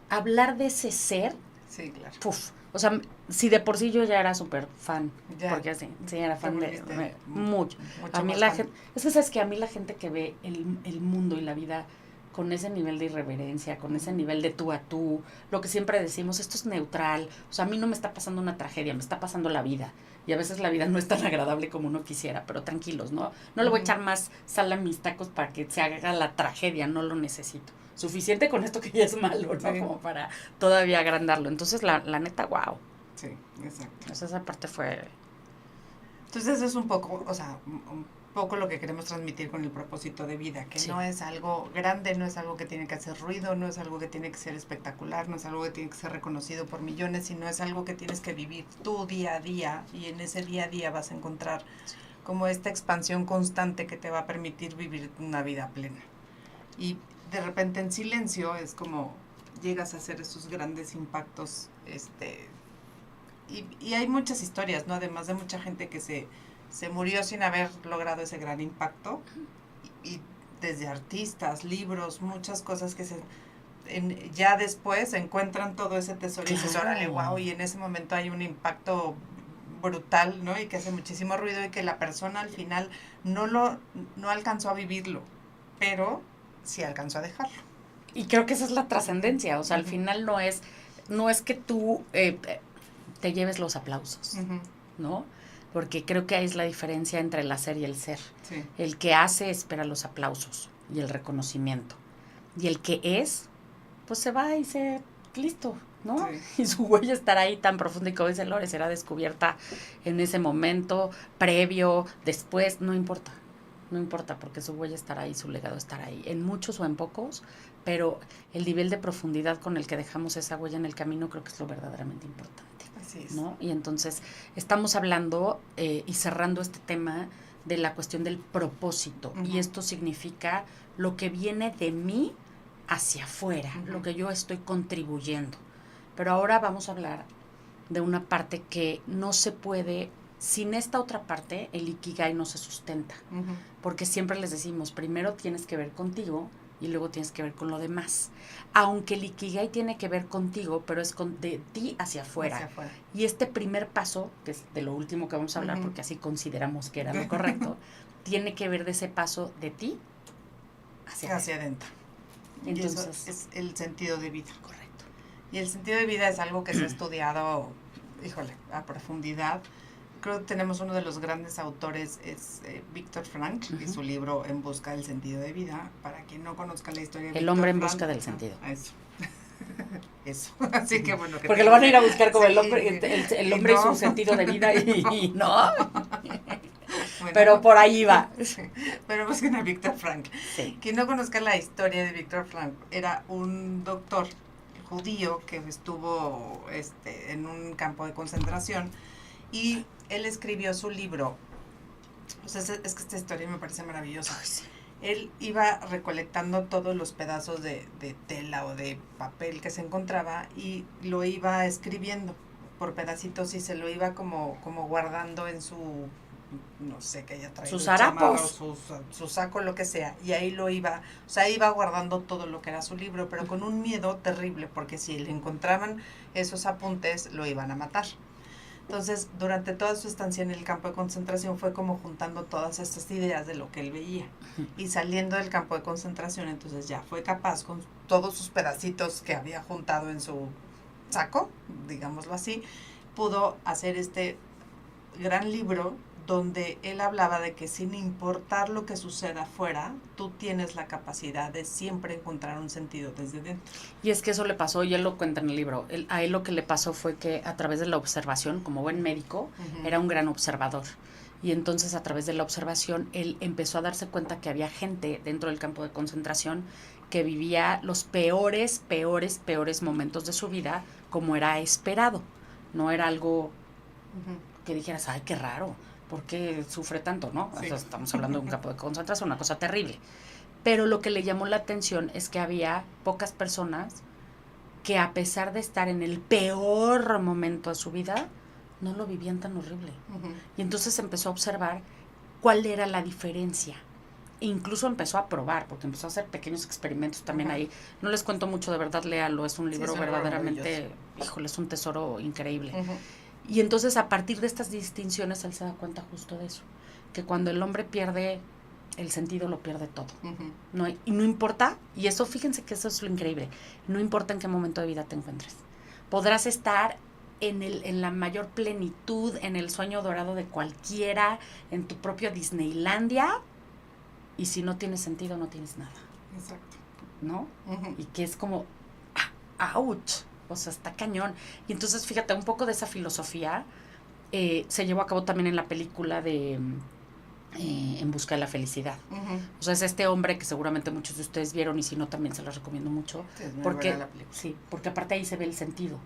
Speaker 1: hablar de ese ser.
Speaker 2: Sí, claro.
Speaker 1: Puf. O sea, si de por sí yo ya era súper fan,
Speaker 2: ya,
Speaker 1: porque sí era fan de mucho.
Speaker 2: Mucho
Speaker 1: a mí la gente, es que sabes que a mí la gente que ve el mundo y la vida con ese nivel de irreverencia, con ese nivel de tú a tú, lo que siempre decimos, esto es neutral, o sea, a mí no me está pasando una tragedia, me está pasando la vida, y a veces la vida no es tan agradable como uno quisiera, pero tranquilos, ¿no? No le voy a echar más sal a mis tacos para que se haga la tragedia, no lo necesito. Suficiente con esto que ya es malo, ¿no? Sí. Como para todavía agrandarlo. Entonces, la neta, wow.
Speaker 2: Sí, exacto.
Speaker 1: Esa parte fue...
Speaker 2: Entonces, es un poco, o sea, un poco lo que queremos transmitir con el propósito de vida, que no es algo grande, no es algo que tiene que hacer ruido, no es algo que tiene que ser espectacular, no es algo que tiene que ser reconocido por millones, sino es algo que tienes que vivir tú día a día, y en ese día a día vas a encontrar como esta expansión constante que te va a permitir vivir una vida plena. Y de repente en silencio es como llegas a hacer esos grandes impactos, y hay muchas historias, ¿no? Además de mucha gente que se murió sin haber logrado ese gran impacto, y desde artistas, libros, muchas cosas que ya después encuentran todo ese tesoro, claro. Y dices, órale, wow, y en ese momento hay un impacto brutal, ¿no? Y que hace muchísimo ruido, y que la persona al final no alcanzó a vivirlo, pero sí alcanzó a dejarlo.
Speaker 1: Y creo que esa es la trascendencia, o sea, al final no es que tú te lleves los aplausos, ¿no? Porque creo que ahí es la diferencia entre el hacer y el ser.
Speaker 2: Sí. El
Speaker 1: que hace espera los aplausos y el reconocimiento. Y el que es, pues se va y se... listo, ¿no? Sí. Y su huella estará ahí tan profunda, y como dice Lore, será descubierta en ese momento, previo, después, no importa. No importa, porque su huella estará ahí, su legado estará ahí, en muchos o en pocos, pero el nivel de profundidad con el que dejamos esa huella en el camino creo que es lo verdaderamente importante.
Speaker 2: Así es.
Speaker 1: ¿No? Y entonces estamos hablando y cerrando este tema de la cuestión del propósito, y esto significa lo que viene de mí hacia afuera, lo que yo estoy contribuyendo. Pero ahora vamos a hablar de una parte que no se puede... Sin esta otra parte, el Ikigai no se sustenta, porque siempre les decimos, primero tienes que ver contigo y luego tienes que ver con lo demás. Aunque el Ikigai tiene que ver contigo, pero es de ti hacia afuera. Y este primer paso, que es de lo último que vamos a hablar, porque así consideramos que era lo correcto, tiene que ver de ese paso de ti hacia
Speaker 2: adentro.
Speaker 1: Entonces,
Speaker 2: y eso es el sentido de vida.
Speaker 1: Correcto.
Speaker 2: Y el sentido de vida es algo que se ha estudiado, a profundidad. Creo que tenemos uno de los grandes autores, es Viktor Frankl, y su libro En busca del sentido de vida. Para quien no conozca la historia de
Speaker 1: El hombre en busca del sentido.
Speaker 2: Eso. Eso. Así que bueno.
Speaker 1: Porque lo van a ir a buscar como el hombre, el hombre y su sentido de vida, y no. Bueno, pero por ahí va.
Speaker 2: Sí, pero busquen a Viktor Frankl.
Speaker 1: Sí.
Speaker 2: Quien no conozca la historia de Viktor Frankl, era un doctor judío que estuvo en un campo de concentración, y él escribió su libro. O sea, es que esta historia me parece maravillosa.
Speaker 1: Ay, sí.
Speaker 2: Él iba recolectando todos los pedazos de tela o de papel que se encontraba, y lo iba escribiendo por pedacitos y se lo iba como guardando en su, no sé, que ella traía.
Speaker 1: Sus harapos.
Speaker 2: Su saco, lo que sea. Y ahí lo iba, o sea, iba guardando todo lo que era su libro, pero con un miedo terrible, porque si le encontraban esos apuntes, lo iban a matar. Entonces, durante toda su estancia en el campo de concentración fue como juntando todas estas ideas de lo que él veía. Y saliendo del campo de concentración, entonces ya fue capaz con todos sus pedacitos que había juntado en su saco, digámoslo así, pudo hacer este gran libro donde él hablaba de que sin importar lo que suceda afuera, tú tienes la capacidad de siempre encontrar un sentido desde dentro.
Speaker 1: Y es que eso le pasó, y él lo cuenta en el libro, a él lo que le pasó fue que a través de la observación, como buen médico, era un gran observador. Y entonces a través de la observación, él empezó a darse cuenta que había gente dentro del campo de concentración que vivía los peores momentos de su vida, como era esperado. No era algo que dijeras, ay, qué raro, ¿por qué sufre tanto, no? Sí. O sea, estamos hablando de un campo de concentración, una cosa terrible. Pero lo que le llamó la atención es que había pocas personas que, a pesar de estar en el peor momento de su vida, no lo vivían tan horrible. Y entonces empezó a observar cuál era la diferencia. E incluso empezó a probar, porque empezó a hacer pequeños experimentos también ahí. No les cuento mucho, de verdad, léalo, es un libro verdaderamente, híjole, es un tesoro increíble. Y entonces, a partir de estas distinciones, él se da cuenta justo de eso, que cuando el hombre pierde el sentido, lo pierde todo. No, y no importa, y eso, fíjense que eso es lo increíble, no importa en qué momento de vida te encuentres. Podrás estar en la mayor plenitud, en el sueño dorado de cualquiera, en tu propio Disneylandia, y si no tienes sentido, no tienes nada.
Speaker 2: Exacto.
Speaker 1: ¿No? Y que es como, ¡ouch! O sea, está cañón. Y entonces, fíjate, un poco de esa filosofía se llevó a cabo también en la película de En busca de la felicidad. O sea, es este hombre que seguramente muchos de ustedes vieron, y si no, también se los recomiendo mucho.
Speaker 2: Sí,
Speaker 1: porque porque aparte ahí se ve el sentido.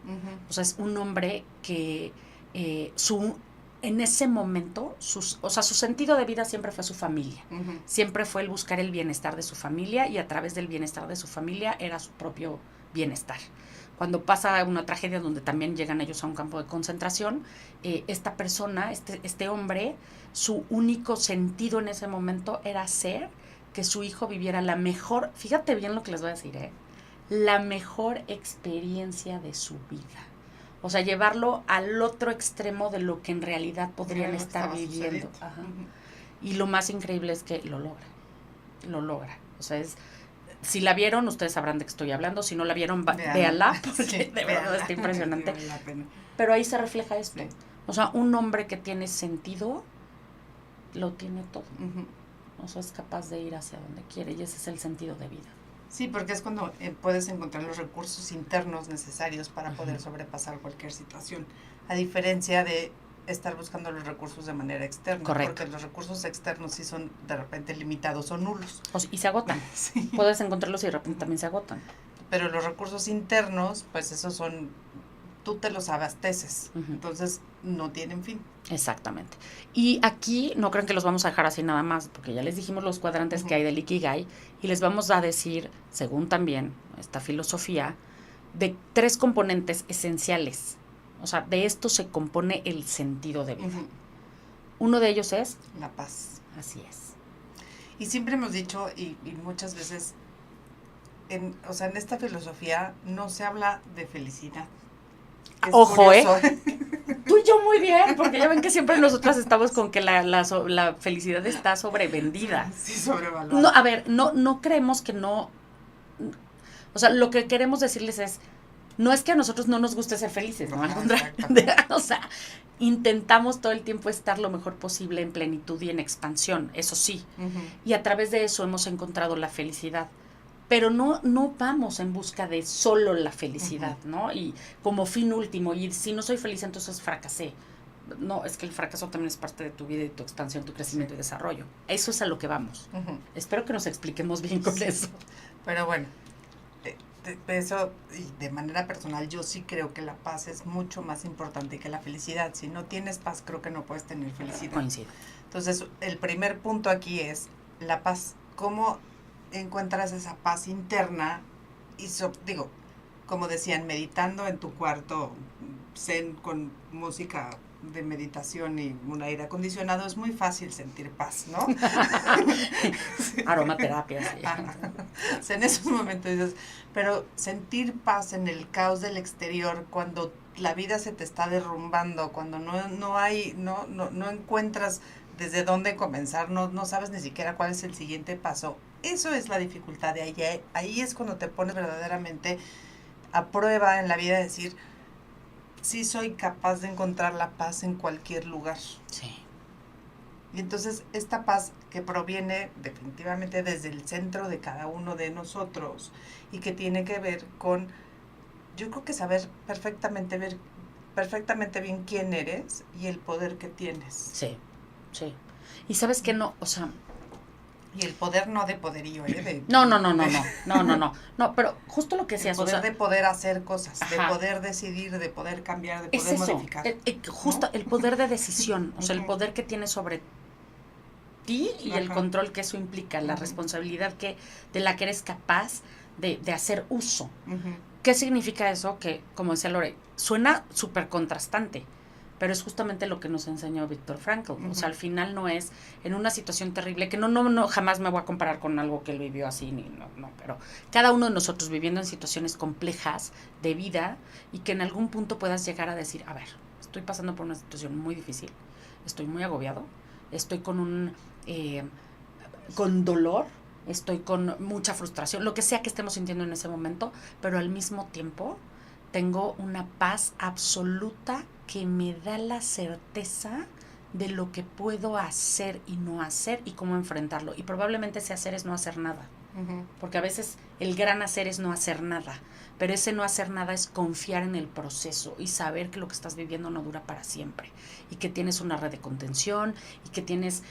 Speaker 1: O sea, es un hombre que en ese momento, su sentido de vida siempre fue su familia. Siempre fue el buscar el bienestar de su familia, y a través del bienestar de su familia era su propio bienestar. Cuando pasa una tragedia donde también llegan ellos a un campo de concentración, esta persona, este hombre, su único sentido en ese momento era hacer que su hijo viviera la mejor, fíjate bien lo que les voy a decir, la mejor experiencia de su vida. O sea, llevarlo al otro extremo de lo que en realidad podrían estar viviendo. Y lo más increíble es que lo logra. O sea, si la vieron, ustedes sabrán de qué estoy hablando. Si no la vieron, véanla, porque de verdad está impresionante. Pero ahí se refleja esto. O sea, un hombre que tiene sentido, lo tiene todo. O sea, es capaz de ir hacia donde quiere, y ese es el sentido de vida.
Speaker 2: Sí, porque es cuando puedes encontrar los recursos internos necesarios para poder sobrepasar cualquier situación, a diferencia de estar buscando los recursos de manera externa.
Speaker 1: Correcto.
Speaker 2: Porque los recursos externos sí son de repente limitados o nulos.
Speaker 1: Y se agotan. Sí. Puedes encontrarlos y de repente también se agotan.
Speaker 2: Pero los recursos internos, pues esos son, tú te los abasteces, entonces no tienen fin.
Speaker 1: Exactamente. Y aquí no crean que los vamos a dejar así nada más, porque ya les dijimos los cuadrantes que hay del Ikigai, y les vamos a decir, según también esta filosofía, de 3 componentes esenciales. O sea, de esto se compone el sentido de vida. Uno de ellos es
Speaker 2: la paz.
Speaker 1: Así es.
Speaker 2: Y siempre hemos dicho, y muchas veces, en esta filosofía no se habla de felicidad.
Speaker 1: Ojo, curioso. Tú y yo muy bien, porque ya ven que siempre nosotras estamos con que la felicidad está sobrevendida.
Speaker 2: Sí, sobrevalorada.
Speaker 1: No, a ver, no creemos que no. O sea, lo que queremos decirles es, no es que a nosotros no nos guste ser felices, ¿no? Al contrario. O sea, intentamos todo el tiempo estar lo mejor posible en plenitud y en expansión, eso sí. Y a través de eso hemos encontrado la felicidad. Pero no vamos en busca de solo la felicidad, ¿no? Y como fin último, y si no soy feliz, entonces fracasé. No, es que el fracaso también es parte de tu vida y tu expansión, tu crecimiento y desarrollo. Eso es a lo que vamos. Espero que nos expliquemos bien con eso.
Speaker 2: Pero bueno, eso, y de manera personal, yo sí creo que la paz es mucho más importante que la felicidad. Si no tienes paz, creo que no puedes tener felicidad.
Speaker 1: Coincido.
Speaker 2: Entonces, el primer punto aquí es la paz. ¿Cómo encuentras esa paz interna? Y como decían, meditando en tu cuarto zen con música de meditación y un aire acondicionado, es muy fácil sentir paz, ¿no?
Speaker 1: Sí. Aromaterapia, sí.
Speaker 2: O sea, en esos momentos dices, pero sentir paz en el caos del exterior, cuando la vida se te está derrumbando, cuando no encuentras desde dónde comenzar, no sabes ni siquiera cuál es el siguiente paso. Eso es la dificultad de ahí es cuando te pones verdaderamente a prueba en la vida de decir, sí soy capaz de encontrar la paz en cualquier lugar.
Speaker 1: Sí.
Speaker 2: Y entonces esta paz que proviene definitivamente desde el centro de cada uno de nosotros y que tiene que ver con, yo creo que saber ver perfectamente bien quién eres y el poder que tienes.
Speaker 1: Sí, sí. Y sabes que no, o sea...
Speaker 2: Y el poder no de poderío, ¿eh?
Speaker 1: No, pero justo lo que decías,
Speaker 2: el poder, o sea, de poder hacer cosas,
Speaker 1: ajá,
Speaker 2: de poder decidir, de poder cambiar, de poder modificar.
Speaker 1: Justo, ¿no? El poder de decisión, o sea,
Speaker 2: uh-huh.
Speaker 1: el poder que tienes sobre ti y el control que eso implica, la
Speaker 2: uh-huh.
Speaker 1: responsabilidad de la que eres capaz de hacer uso.
Speaker 2: Uh-huh.
Speaker 1: ¿Qué significa eso? Que, como decía Lore, suena súper contrastante, pero es justamente lo que nos enseñó Viktor Frankl. Uh-huh. O sea, al final no es en una situación terrible, que no jamás me voy a comparar con algo que él vivió así, pero cada uno de nosotros viviendo en situaciones complejas de vida y que en algún punto puedas llegar a decir, a ver, estoy pasando por una situación muy difícil, estoy muy agobiado, estoy con con dolor, estoy con mucha frustración, lo que sea que estemos sintiendo en ese momento, pero al mismo tiempo tengo una paz absoluta que me da la certeza de lo que puedo hacer y no hacer y cómo enfrentarlo. Y probablemente ese hacer es no hacer nada. Uh-huh. Porque a veces el gran hacer es no hacer nada. Pero ese no hacer nada es confiar en el proceso y saber que lo que estás viviendo no dura para siempre. Y que tienes una red de contención y que tienes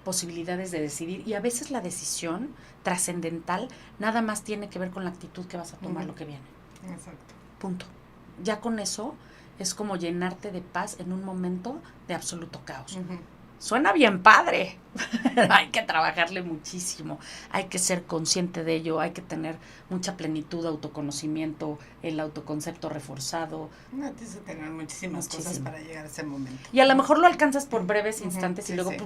Speaker 1: posibilidades de decidir. Y a veces la decisión trascendental nada más tiene que ver con la actitud que vas a tomar, uh-huh, lo que viene.
Speaker 2: Exacto.
Speaker 1: Punto. Ya con eso es como llenarte de paz en un momento de absoluto caos. Uh-huh. Suena bien padre, hay que trabajarle muchísimo, hay que ser consciente de ello, hay que tener mucha plenitud, autoconocimiento, el autoconcepto reforzado.
Speaker 2: No, tienes que tener muchísimas cosas para llegar a ese momento.
Speaker 1: Y a lo mejor lo alcanzas por breves instantes, sí, y luego, sí,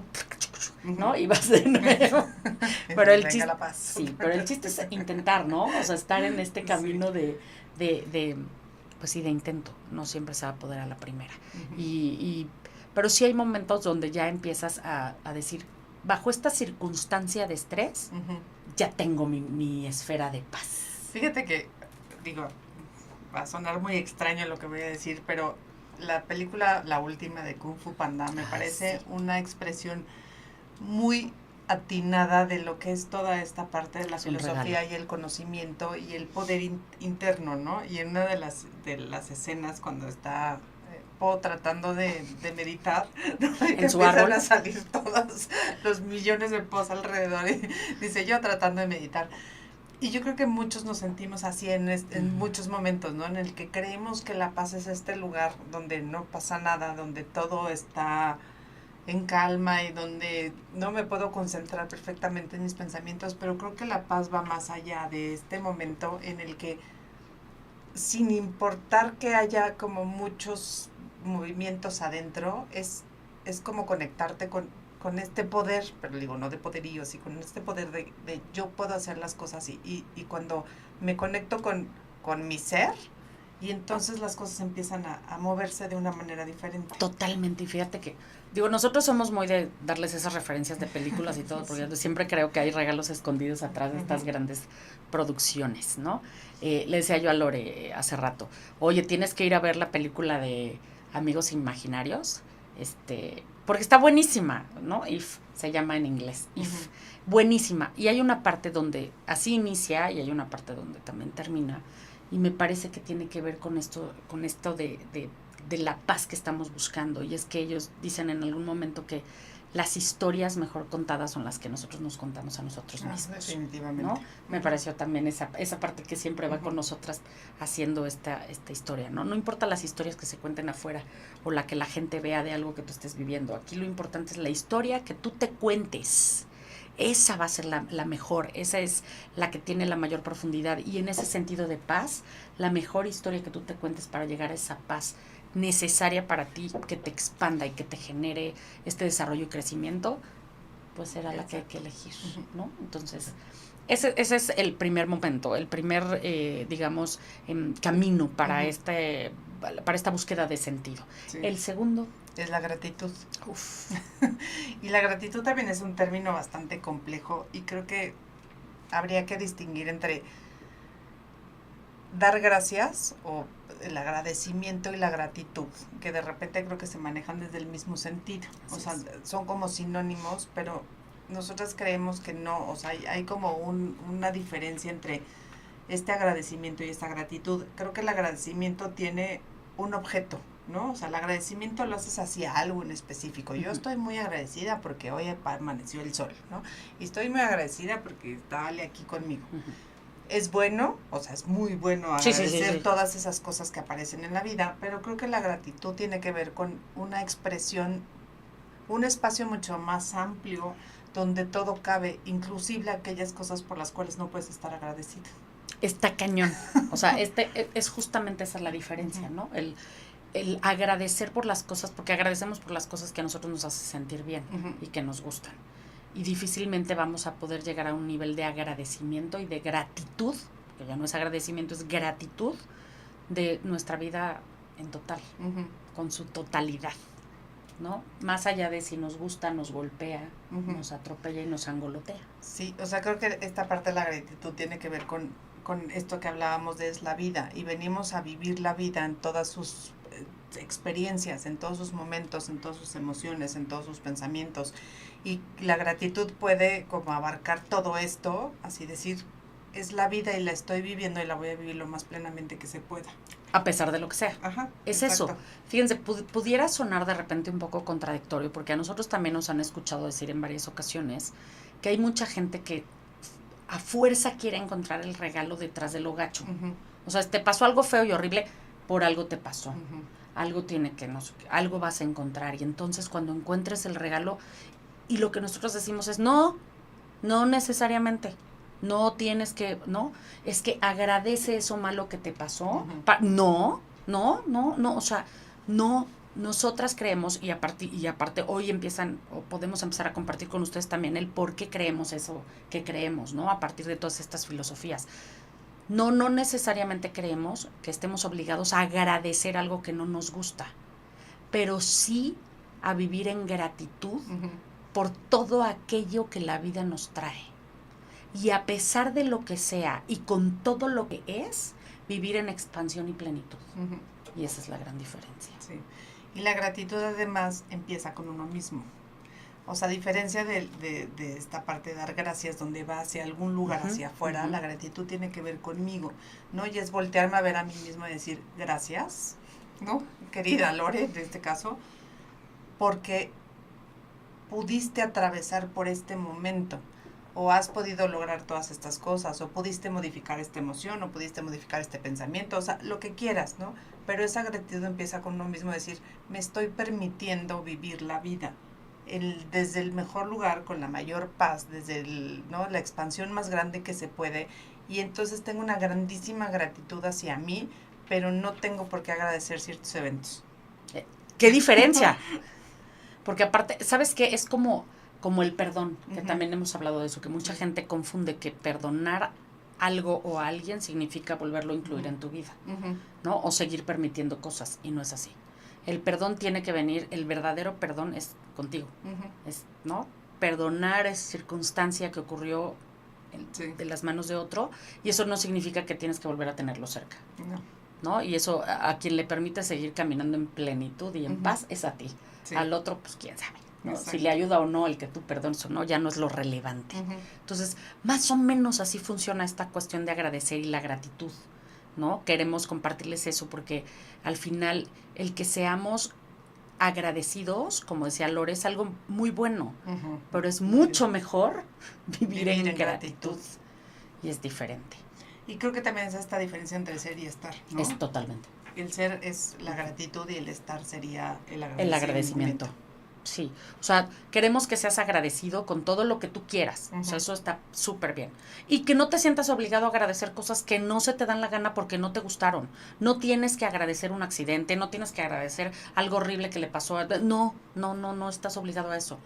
Speaker 1: ¿no? Y vas de nuevo. Pero el chiste, la paz. Sí, pero el chiste es intentar, ¿no? O sea, estar en este camino sí, pues sí, de intento. No siempre se va a poder a la primera. Uh-huh. Pero sí hay momentos donde ya empiezas a decir, bajo esta circunstancia de estrés, uh-huh, ya tengo mi esfera de paz.
Speaker 2: Fíjate que, va a sonar muy extraño lo que voy a decir, pero la película, la última de Kung Fu Panda, me parece sí, una expresión muy atinada de lo que es toda esta parte de la filosofía y el conocimiento y el poder interno, ¿no? Y en una de las escenas cuando está tratando de meditar, ¿no? Y que empiezan a salir todos los millones de pos alrededor y dice, yo tratando de meditar. Y yo creo que muchos nos sentimos así en muchos momentos, ¿no? En el que creemos que la paz es este lugar donde no pasa nada, donde todo está en calma y donde no me puedo concentrar perfectamente en mis pensamientos, pero creo que la paz va más allá de este momento en el que, sin importar que haya como muchos movimientos adentro, es como conectarte con este poder, pero digo, no de poderío, sí, con este poder de yo puedo hacer las cosas y cuando me conecto con mi ser, y entonces las cosas empiezan a moverse de una manera diferente.
Speaker 1: Totalmente, y fíjate que, nosotros somos muy de darles esas referencias de películas y todo, porque siempre creo que hay regalos escondidos atrás de estas grandes producciones, ¿no? Le decía yo a Lore hace rato, oye, tienes que ir a ver la película de Amigos Imaginarios, porque está buenísima, ¿no? If, se llama en inglés, If, buenísima, y hay una parte donde así inicia y hay una parte donde también termina, y me parece que tiene que ver con esto de la paz que estamos buscando, y es que ellos dicen en algún momento que las historias mejor contadas son las que nosotros nos contamos a nosotros mismos.
Speaker 2: Definitivamente.
Speaker 1: ¿No? Me pareció también esa parte que siempre va con nosotras haciendo esta historia, ¿no? No importa las historias que se cuenten afuera o la que la gente vea de algo que tú estés viviendo. Aquí lo importante es la historia que tú te cuentes. Esa va a ser la mejor, esa es la que tiene la mayor profundidad, y en ese sentido de paz, la mejor historia que tú te cuentes para llegar a esa paz necesaria para ti, que te expanda y que te genere este desarrollo y crecimiento, pues era la que hay que elegir, ¿no? Entonces, ese es el primer momento, el primer, digamos, camino para esta búsqueda de sentido. Sí. El segundo
Speaker 2: es la gratitud. Uf. Y la gratitud también es un término bastante complejo y creo que habría que distinguir entre dar gracias o el agradecimiento y la gratitud, que de repente creo que se manejan desde el mismo sentido. Así o sea, son como sinónimos, pero nosotras creemos que no, o sea, hay como una diferencia entre este agradecimiento y esta gratitud. Creo que el agradecimiento tiene un objeto, ¿no? O sea, el agradecimiento lo haces hacia algo en específico. Yo estoy muy agradecida porque hoy amaneció el sol, ¿no? Y estoy muy agradecida porque está Ale aquí conmigo. Es bueno, o sea, es muy bueno agradecer todas esas cosas que aparecen en la vida, pero creo que la gratitud tiene que ver con una expresión, un espacio mucho más amplio donde todo cabe, inclusive aquellas cosas por las cuales no puedes estar agradecido.
Speaker 1: Está cañón. O sea, es justamente esa la diferencia, ¿no? El agradecer por las cosas, porque agradecemos por las cosas que a nosotros nos hace sentir bien y que nos gustan. Y difícilmente vamos a poder llegar a un nivel de agradecimiento y de gratitud, que ya no es agradecimiento, es gratitud de nuestra vida en total, con su totalidad, ¿no? Más allá de si nos gusta, nos golpea, nos atropella y nos angolotea.
Speaker 2: Sí, o sea, creo que esta parte de la gratitud tiene que ver con esto que hablábamos de es la vida, y venimos a vivir la vida en todas sus experiencias, en todos sus momentos, en todas sus emociones, en todos sus pensamientos, y la gratitud puede como abarcar todo esto, así decir, es la vida y la estoy viviendo y la voy a vivir lo más plenamente que se pueda.
Speaker 1: A pesar de lo que sea.
Speaker 2: Ajá,
Speaker 1: es
Speaker 2: exacto.
Speaker 1: Eso. Fíjense, pudiera sonar de repente un poco contradictorio, porque a nosotros también nos han escuchado decir en varias ocasiones que hay mucha gente que a fuerza quiere encontrar el regalo detrás de lo gacho. O sea, te pasó algo feo y horrible, por algo te pasó. Algo tiene que, algo vas a encontrar. Y entonces cuando encuentres el regalo, y lo que nosotros decimos es, no necesariamente. No tienes que, no, es que agradece eso malo que te pasó. No, o sea, no, nosotras creemos, y aparte hoy podemos empezar a compartir con ustedes también el por qué creemos eso que creemos, ¿no? A partir de todas estas filosofías. No necesariamente creemos que estemos obligados a agradecer algo que no nos gusta, pero sí a vivir en gratitud por todo aquello que la vida nos trae. Y a pesar de lo que sea y con todo lo que es, vivir en expansión y plenitud. Y esa es la gran diferencia.
Speaker 2: Sí. Y la gratitud además empieza con uno mismo. O sea, a diferencia de esta parte de dar gracias donde va hacia algún lugar, hacia afuera, la gratitud tiene que ver conmigo, ¿no? Y es voltearme a ver a mí mismo y decir, gracias, ¿no? Querida Lore, en este caso, porque pudiste atravesar por este momento, o has podido lograr todas estas cosas, o pudiste modificar esta emoción, o pudiste modificar este pensamiento, o sea, lo que quieras, ¿no? Pero esa gratitud empieza con uno mismo, decir, me estoy permitiendo vivir la vida desde el mejor lugar, con la mayor paz, desde la expansión más grande que se puede, y entonces tengo una grandísima gratitud hacia mí, pero no tengo por qué agradecer ciertos eventos.
Speaker 1: ¡Qué diferencia! Porque aparte, ¿sabes qué? Es como el perdón, que también hemos hablado de eso, que mucha gente confunde que perdonar algo o a alguien significa volverlo a incluir en tu vida, ¿no? O seguir permitiendo cosas, y no es así. El perdón tiene que venir, el verdadero perdón es contigo, ¿no? Perdonar es circunstancia que ocurrió de las manos de otro, y eso no significa que tienes que volver a tenerlo cerca, ¿no? Y eso a quien le permite seguir caminando en plenitud y en paz es a ti. Sí. Al otro, pues quién sabe, ¿no? Si le ayuda o no el que tú perdones o no, ya no es lo relevante. Entonces, más o menos así funciona esta cuestión de agradecer y la gratitud, ¿no? Queremos compartirles eso porque al final el que seamos agradecidos, como decía Lore, es algo muy bueno, pero es mucho mejor vivir en gratitud. Y es diferente.
Speaker 2: Y creo que también es esta diferencia entre ser y estar, ¿no?
Speaker 1: Es totalmente.
Speaker 2: El ser es la gratitud y el estar sería el agradecimiento.
Speaker 1: El agradecimiento. Sí, o sea, queremos que seas agradecido con todo lo que tú quieras. O sea, eso está súper bien. Y que no te sientas obligado a agradecer cosas que no se te dan la gana porque no te gustaron. No tienes que agradecer un accidente, no tienes que agradecer algo horrible que le pasó. No estás obligado a eso.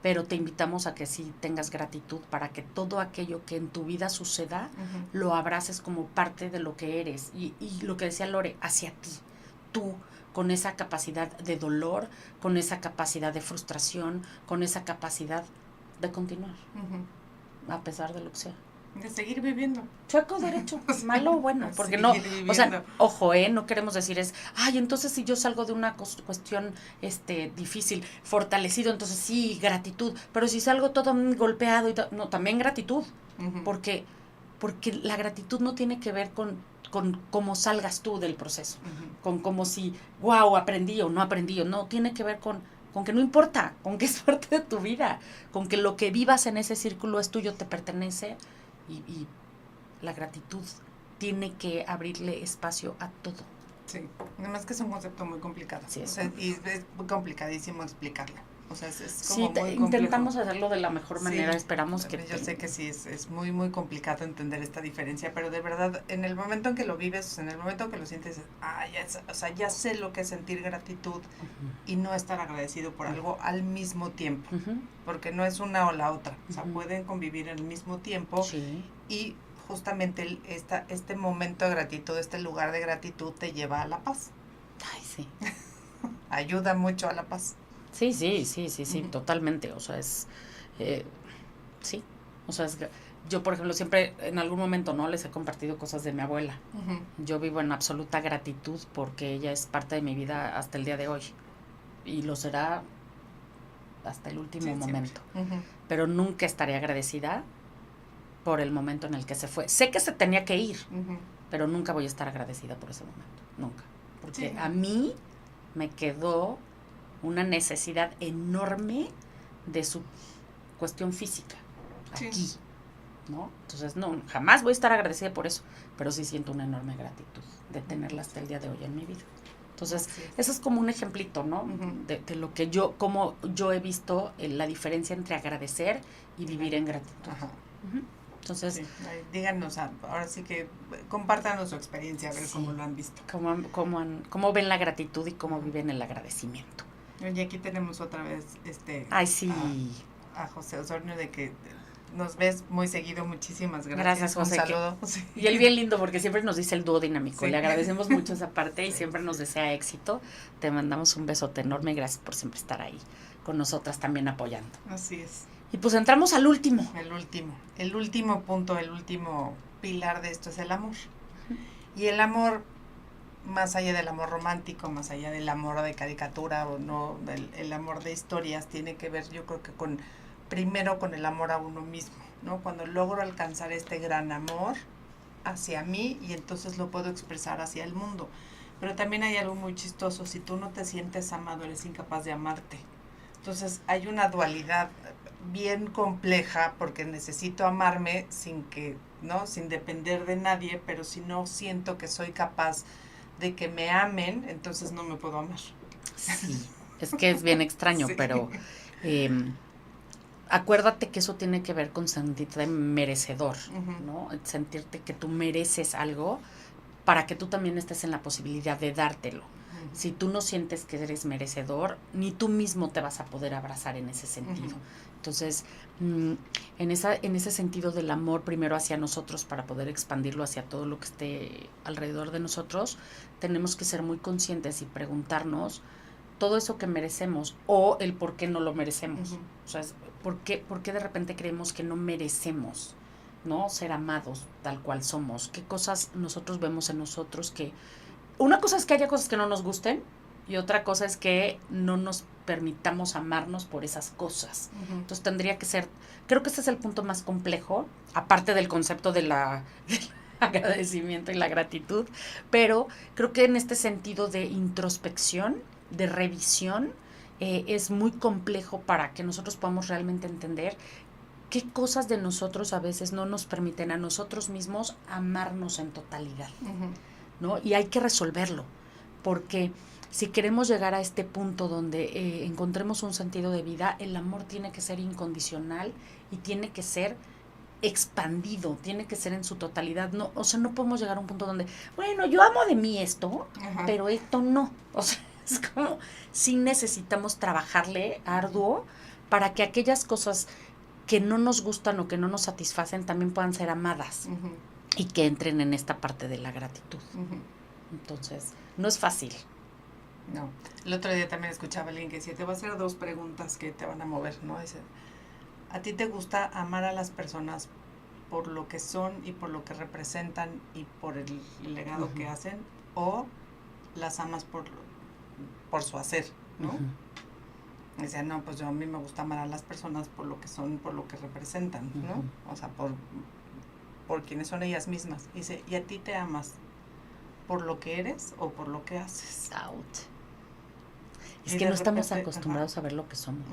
Speaker 1: Pero te invitamos a que sí tengas gratitud para que todo aquello que en tu vida suceda lo abraces como parte de lo que eres. Y lo que decía Lore, hacia ti, tú, con esa capacidad de dolor, con esa capacidad de frustración, con esa capacidad de continuar, a pesar de lo que sea.
Speaker 2: De seguir viviendo.
Speaker 1: Chueco derecho, malo o bueno, porque no, o sea, ojo, no queremos decir entonces si yo salgo de una cuestión difícil, fortalecido, entonces sí, gratitud, pero si salgo todo golpeado, no, también gratitud, porque la gratitud no tiene que ver con cómo salgas tú del proceso, con como si, wow, aprendí o no aprendí, no, tiene que ver con que no importa, con que es parte de tu vida, con que lo que vivas en ese círculo es tuyo, te pertenece, y la gratitud tiene que abrirle espacio a todo.
Speaker 2: Sí, además que es un concepto muy complicado.
Speaker 1: Sí,
Speaker 2: y es muy complicadísimo explicarlo. O sea, es como
Speaker 1: sí,
Speaker 2: muy complejo.
Speaker 1: Intentamos hacerlo de la mejor manera, esperamos que...
Speaker 2: Yo sé que sí, es muy, muy complicado entender esta diferencia, pero de verdad, en el momento en que lo vives, en el momento que lo sientes, ya sé lo que es sentir gratitud y no estar agradecido por algo al mismo tiempo, porque no es una o la otra, o sea, pueden convivir al mismo tiempo y justamente este momento de gratitud, este lugar de gratitud te lleva a la paz.
Speaker 1: Ay, sí.
Speaker 2: Ayuda mucho a la paz.
Speaker 1: Sí, totalmente, o sea, sí, o sea, yo, por ejemplo, siempre, en algún momento, ¿no?, les he compartido cosas de mi abuela. Yo vivo en absoluta gratitud porque ella es parte de mi vida hasta el día de hoy, y lo será hasta el último momento, pero nunca estaré agradecida por el momento en el que se fue. Sé que se tenía que ir, pero nunca voy a estar agradecida por ese momento, nunca, porque a mí me quedó una necesidad enorme de su cuestión física aquí, ¿no? Entonces, no, jamás voy a estar agradecida por eso, pero sí siento una enorme gratitud de tenerla hasta el día de hoy en mi vida. Entonces, eso es como un ejemplito, ¿no? De lo que como yo he visto la diferencia entre agradecer y vivir en gratitud. Entonces,
Speaker 2: díganos, ahora sí que compártanos su experiencia, a ver cómo lo han visto.
Speaker 1: Cómo ven la gratitud y cómo viven el agradecimiento.
Speaker 2: Y aquí tenemos otra vez a José Osornio, de que nos ves muy seguido. Muchísimas gracias.
Speaker 1: Gracias, José.
Speaker 2: Un saludo.
Speaker 1: Y él bien lindo, porque siempre nos dice el dúo dinámico. Le agradecemos mucho esa parte y siempre nos desea éxito. Te mandamos un besote enorme y gracias por siempre estar ahí con nosotras también apoyando.
Speaker 2: Así es.
Speaker 1: Y pues entramos al último.
Speaker 2: El último punto, el último pilar de esto es el amor. Y el amor, más allá del amor romántico, más allá del amor de caricatura o no, el amor de historias, tiene que ver, yo creo que primero con el amor a uno mismo, ¿no? Cuando logro alcanzar este gran amor hacia mí y entonces lo puedo expresar hacia el mundo. Pero también hay algo muy chistoso: si tú no te sientes amado, eres incapaz de amarte. Entonces hay una dualidad bien compleja, porque necesito amarme sin depender de nadie, pero si no siento que soy capaz de que me amen, entonces no me puedo amar.
Speaker 1: Sí, es que es bien extraño, pero acuérdate que eso tiene que ver con sentirte merecedor, ¿no? Sentirte que tú mereces algo para que tú también estés en la posibilidad de dártelo. Si tú no sientes que eres merecedor, ni tú mismo te vas a poder abrazar en ese sentido. Entonces, en ese sentido del amor primero hacia nosotros, para poder expandirlo hacia todo lo que esté alrededor de nosotros, tenemos que ser muy conscientes y preguntarnos todo eso que merecemos o el por qué no lo merecemos. O sea, ¿por qué de repente creemos que no merecemos, ¿no?, ser amados tal cual somos? ¿Qué cosas nosotros vemos en nosotros que... Una cosa es que haya cosas que no nos gusten y otra cosa es que no nos permitamos amarnos por esas cosas. Entonces tendría que ser, creo que ese es el punto más complejo, aparte del concepto del agradecimiento y la gratitud, pero creo que en este sentido de introspección, de revisión, es muy complejo para que nosotros podamos realmente entender qué cosas de nosotros a veces no nos permiten a nosotros mismos amarnos en totalidad. ¿No? Y hay que resolverlo, porque si queremos llegar a este punto donde encontremos un sentido de vida, el amor tiene que ser incondicional y tiene que ser expandido, tiene que ser en su totalidad. No, o sea, no podemos llegar a un punto donde, bueno, yo amo de mí esto, pero esto no. O sea, es como, sí necesitamos trabajarle arduo para que aquellas cosas que no nos gustan o que no nos satisfacen también puedan ser amadas y que entren en esta parte de la gratitud. Entonces, no es fácil.
Speaker 2: No. El otro día también escuchaba a alguien que decía, te voy a hacer 2 preguntas que te van a mover, ¿no? Dice, ¿a ti te gusta amar a las personas por lo que son y por lo que representan y por el legado que hacen? ¿O las amas por su hacer, ¿no? Decía, no, pues a mí me gusta amar a las personas por lo que son, por lo que representan, ¿no? O sea, por quienes son ellas mismas. Dice, ¿y a ti te amas por lo que eres o por lo que haces?
Speaker 1: Out. Es que no estamos acostumbrados a ver lo que somos.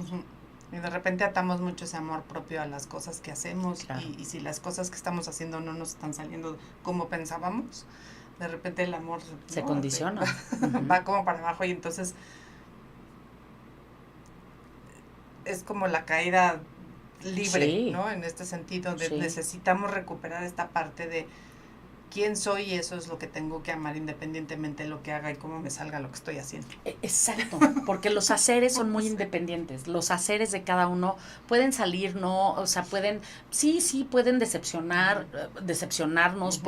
Speaker 2: Y de repente atamos mucho ese amor propio a las cosas que hacemos. Claro. Y si las cosas que estamos haciendo no nos están saliendo como pensábamos, de repente el amor
Speaker 1: se condiciona.
Speaker 2: Va como para abajo y entonces es como la caída libre, ¿no? En este sentido de necesitamos recuperar esta parte de quién soy y eso es lo que tengo que amar independientemente de lo que haga y cómo me salga lo que estoy haciendo.
Speaker 1: Exacto, porque los haceres son muy independientes, los haceres de cada uno pueden salir, ¿no? O sea, pueden decepcionarnos,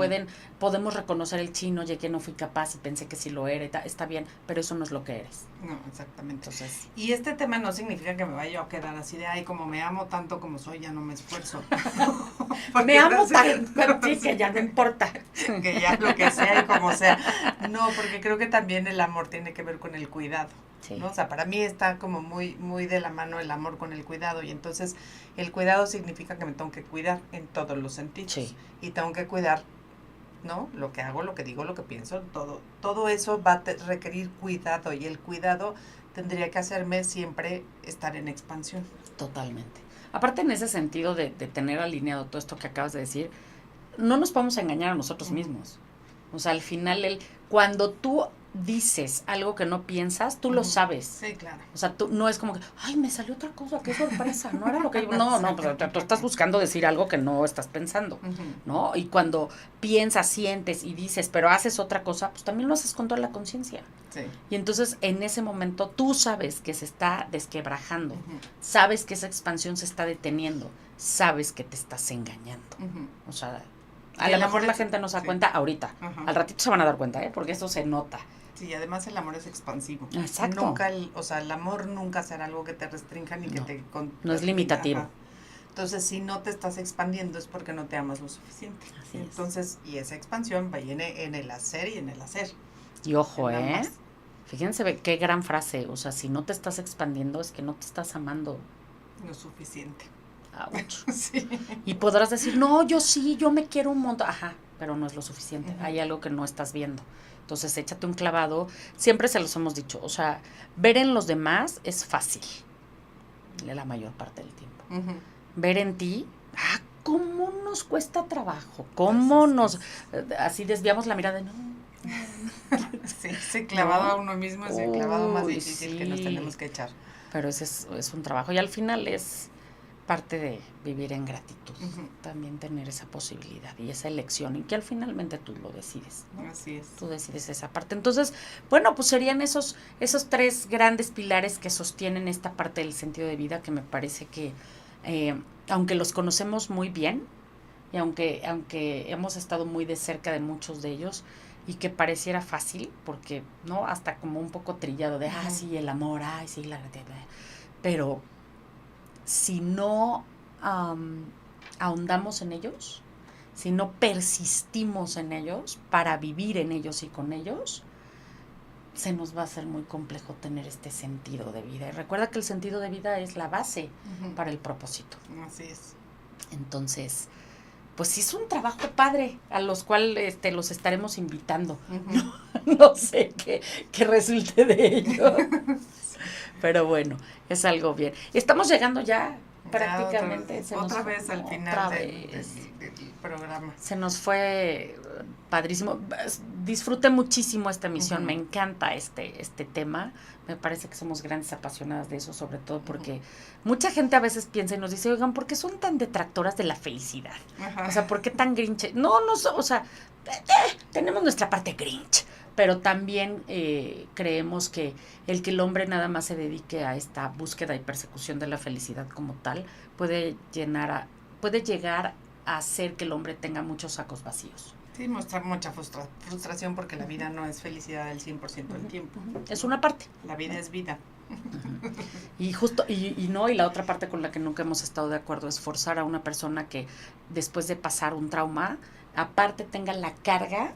Speaker 1: podemos reconocer el chino, ya que no fui capaz y pensé que sí lo era, está bien, pero eso no es lo que eres.
Speaker 2: No, exactamente. Entonces, y este tema no significa que me vaya a quedar así de, ay, como me amo tanto como soy, ya no me esfuerzo.
Speaker 1: Me amo tanto, sí, que ya no importa.
Speaker 2: Que ya lo que sea y como sea. No, porque creo que también el amor tiene que ver con el cuidado, ¿no? O sea, para mí está como muy, muy de la mano el amor con el cuidado y entonces el cuidado significa que me tengo que cuidar en todos los sentidos. Y tengo que cuidar, ¿no? Lo que hago, lo que digo, lo que pienso, todo eso va a requerir cuidado y el cuidado tendría que hacerme siempre estar en expansión.
Speaker 1: Totalmente. Aparte en ese sentido de tener alineado todo esto que acabas de decir, no nos podemos engañar a nosotros mismos. O sea, al final, cuando tú dices algo que no piensas, tú lo sabes.
Speaker 2: Sí, claro.
Speaker 1: O sea, tú no es como que, ay, me salió otra cosa, qué sorpresa, no era lo que yo... No, pero tú estás buscando decir algo que no estás pensando, ¿no? Y cuando piensas, sientes y dices, pero haces otra cosa, pues también lo haces con toda la conciencia.
Speaker 2: Sí.
Speaker 1: Y entonces, en ese momento, tú sabes que se está desquebrajando, sabes que esa expansión se está deteniendo, sabes que te estás engañando. O sea... A lo mejor la gente no se da cuenta ahorita. Al ratito se van a dar cuenta, porque eso se nota.
Speaker 2: Sí, además el amor es expansivo.
Speaker 1: Exacto.
Speaker 2: Nunca, el amor nunca será algo que te restrinja ni que te...
Speaker 1: No es limitativo.
Speaker 2: Entonces, si no te estás expandiendo es porque no te amas lo suficiente.
Speaker 1: Así
Speaker 2: entonces, y esa expansión viene en el hacer y en el hacer.
Speaker 1: Y ojo, fíjense qué gran frase. O sea, si no te estás expandiendo es que no te estás amando
Speaker 2: lo suficiente.
Speaker 1: Sí. Y podrás decir, no, yo me quiero un montón. Ajá, pero no es lo suficiente. Hay algo que no estás viendo. Entonces, échate un clavado. Siempre se los hemos dicho. O sea, ver en los demás es fácil. La mayor parte del tiempo. Ver en ti, ¿cómo nos cuesta trabajo? ¿Cómo así desviamos la mirada? No.
Speaker 2: Sí, clavado a uno mismo es el clavado más difícil que nos tenemos que echar.
Speaker 1: Pero ese es un trabajo. Y al final es parte de vivir en gratitud, también tener esa posibilidad y esa elección, y que al finalmente tú lo decides, ¿no?
Speaker 2: Así es.
Speaker 1: Tú decides esa parte. Entonces, bueno, pues serían esos 3 grandes pilares que sostienen esta parte del sentido de vida, que me parece que, aunque los conocemos muy bien, y aunque hemos estado muy de cerca de muchos de ellos, y que pareciera fácil, porque, ¿no? Hasta como un poco trillado de, sí, el amor, sí, la gratitud, pero si no ahondamos en ellos, si no persistimos en ellos para vivir en ellos y con ellos, se nos va a hacer muy complejo tener este sentido de vida. Y recuerda que el sentido de vida es la base para el propósito.
Speaker 2: Así es.
Speaker 1: Entonces, pues sí es un trabajo padre a los cuales los estaremos invitando. No sé qué resulte de ello. Pero bueno, es algo bien. Estamos llegando ya prácticamente se
Speaker 2: otra
Speaker 1: nos
Speaker 2: vez al final del programa.
Speaker 1: Se nos fue padrísimo. Disfruté muchísimo esta emisión, me encanta este tema. Me parece que somos grandes apasionadas de eso, sobre todo porque mucha gente a veces piensa y nos dice, oigan, ¿por qué son tan detractoras de la felicidad? O sea, ¿por qué tan grinch? No, o sea, tenemos nuestra parte grinch, pero también creemos que el hombre nada más se dedique a esta búsqueda y persecución de la felicidad como tal puede llegar a hacer que el hombre tenga muchos sacos vacíos.
Speaker 2: Sí, mostrar mucha frustración porque la vida no es felicidad el 100% del tiempo.
Speaker 1: Es una parte.
Speaker 2: La vida es vida.
Speaker 1: Y justo, y la otra parte con la que nunca hemos estado de acuerdo es forzar a una persona que después de pasar un trauma, aparte tenga la carga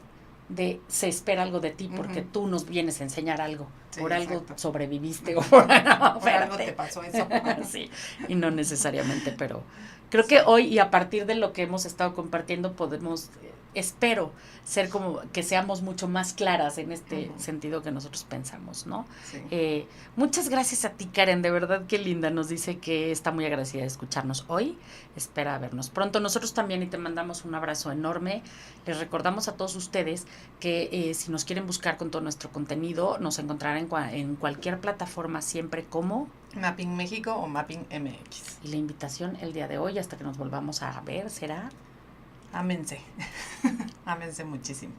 Speaker 1: de se espera algo de ti porque tú nos vienes a enseñar algo. Sí, por algo sobreviviste o por
Speaker 2: algo te pasó eso.
Speaker 1: Sí, y no necesariamente, pero creo que hoy y a partir de lo que hemos estado compartiendo podemos, espero, ser como que seamos mucho más claras en este sentido que nosotros pensamos, ¿no? Sí. Muchas gracias a ti, Karen, de verdad qué linda, nos dice que está muy agradecida de escucharnos hoy, espera vernos pronto, nosotros también, y te mandamos un abrazo enorme. Les recordamos a todos ustedes que si nos quieren buscar con todo nuestro contenido, nos encontrarán en cualquier plataforma siempre como
Speaker 2: Mapping México o Mapping MX.
Speaker 1: Y la invitación el día de hoy, hasta que nos volvamos a ver, será...
Speaker 2: Ámense. Ámense muchísimo.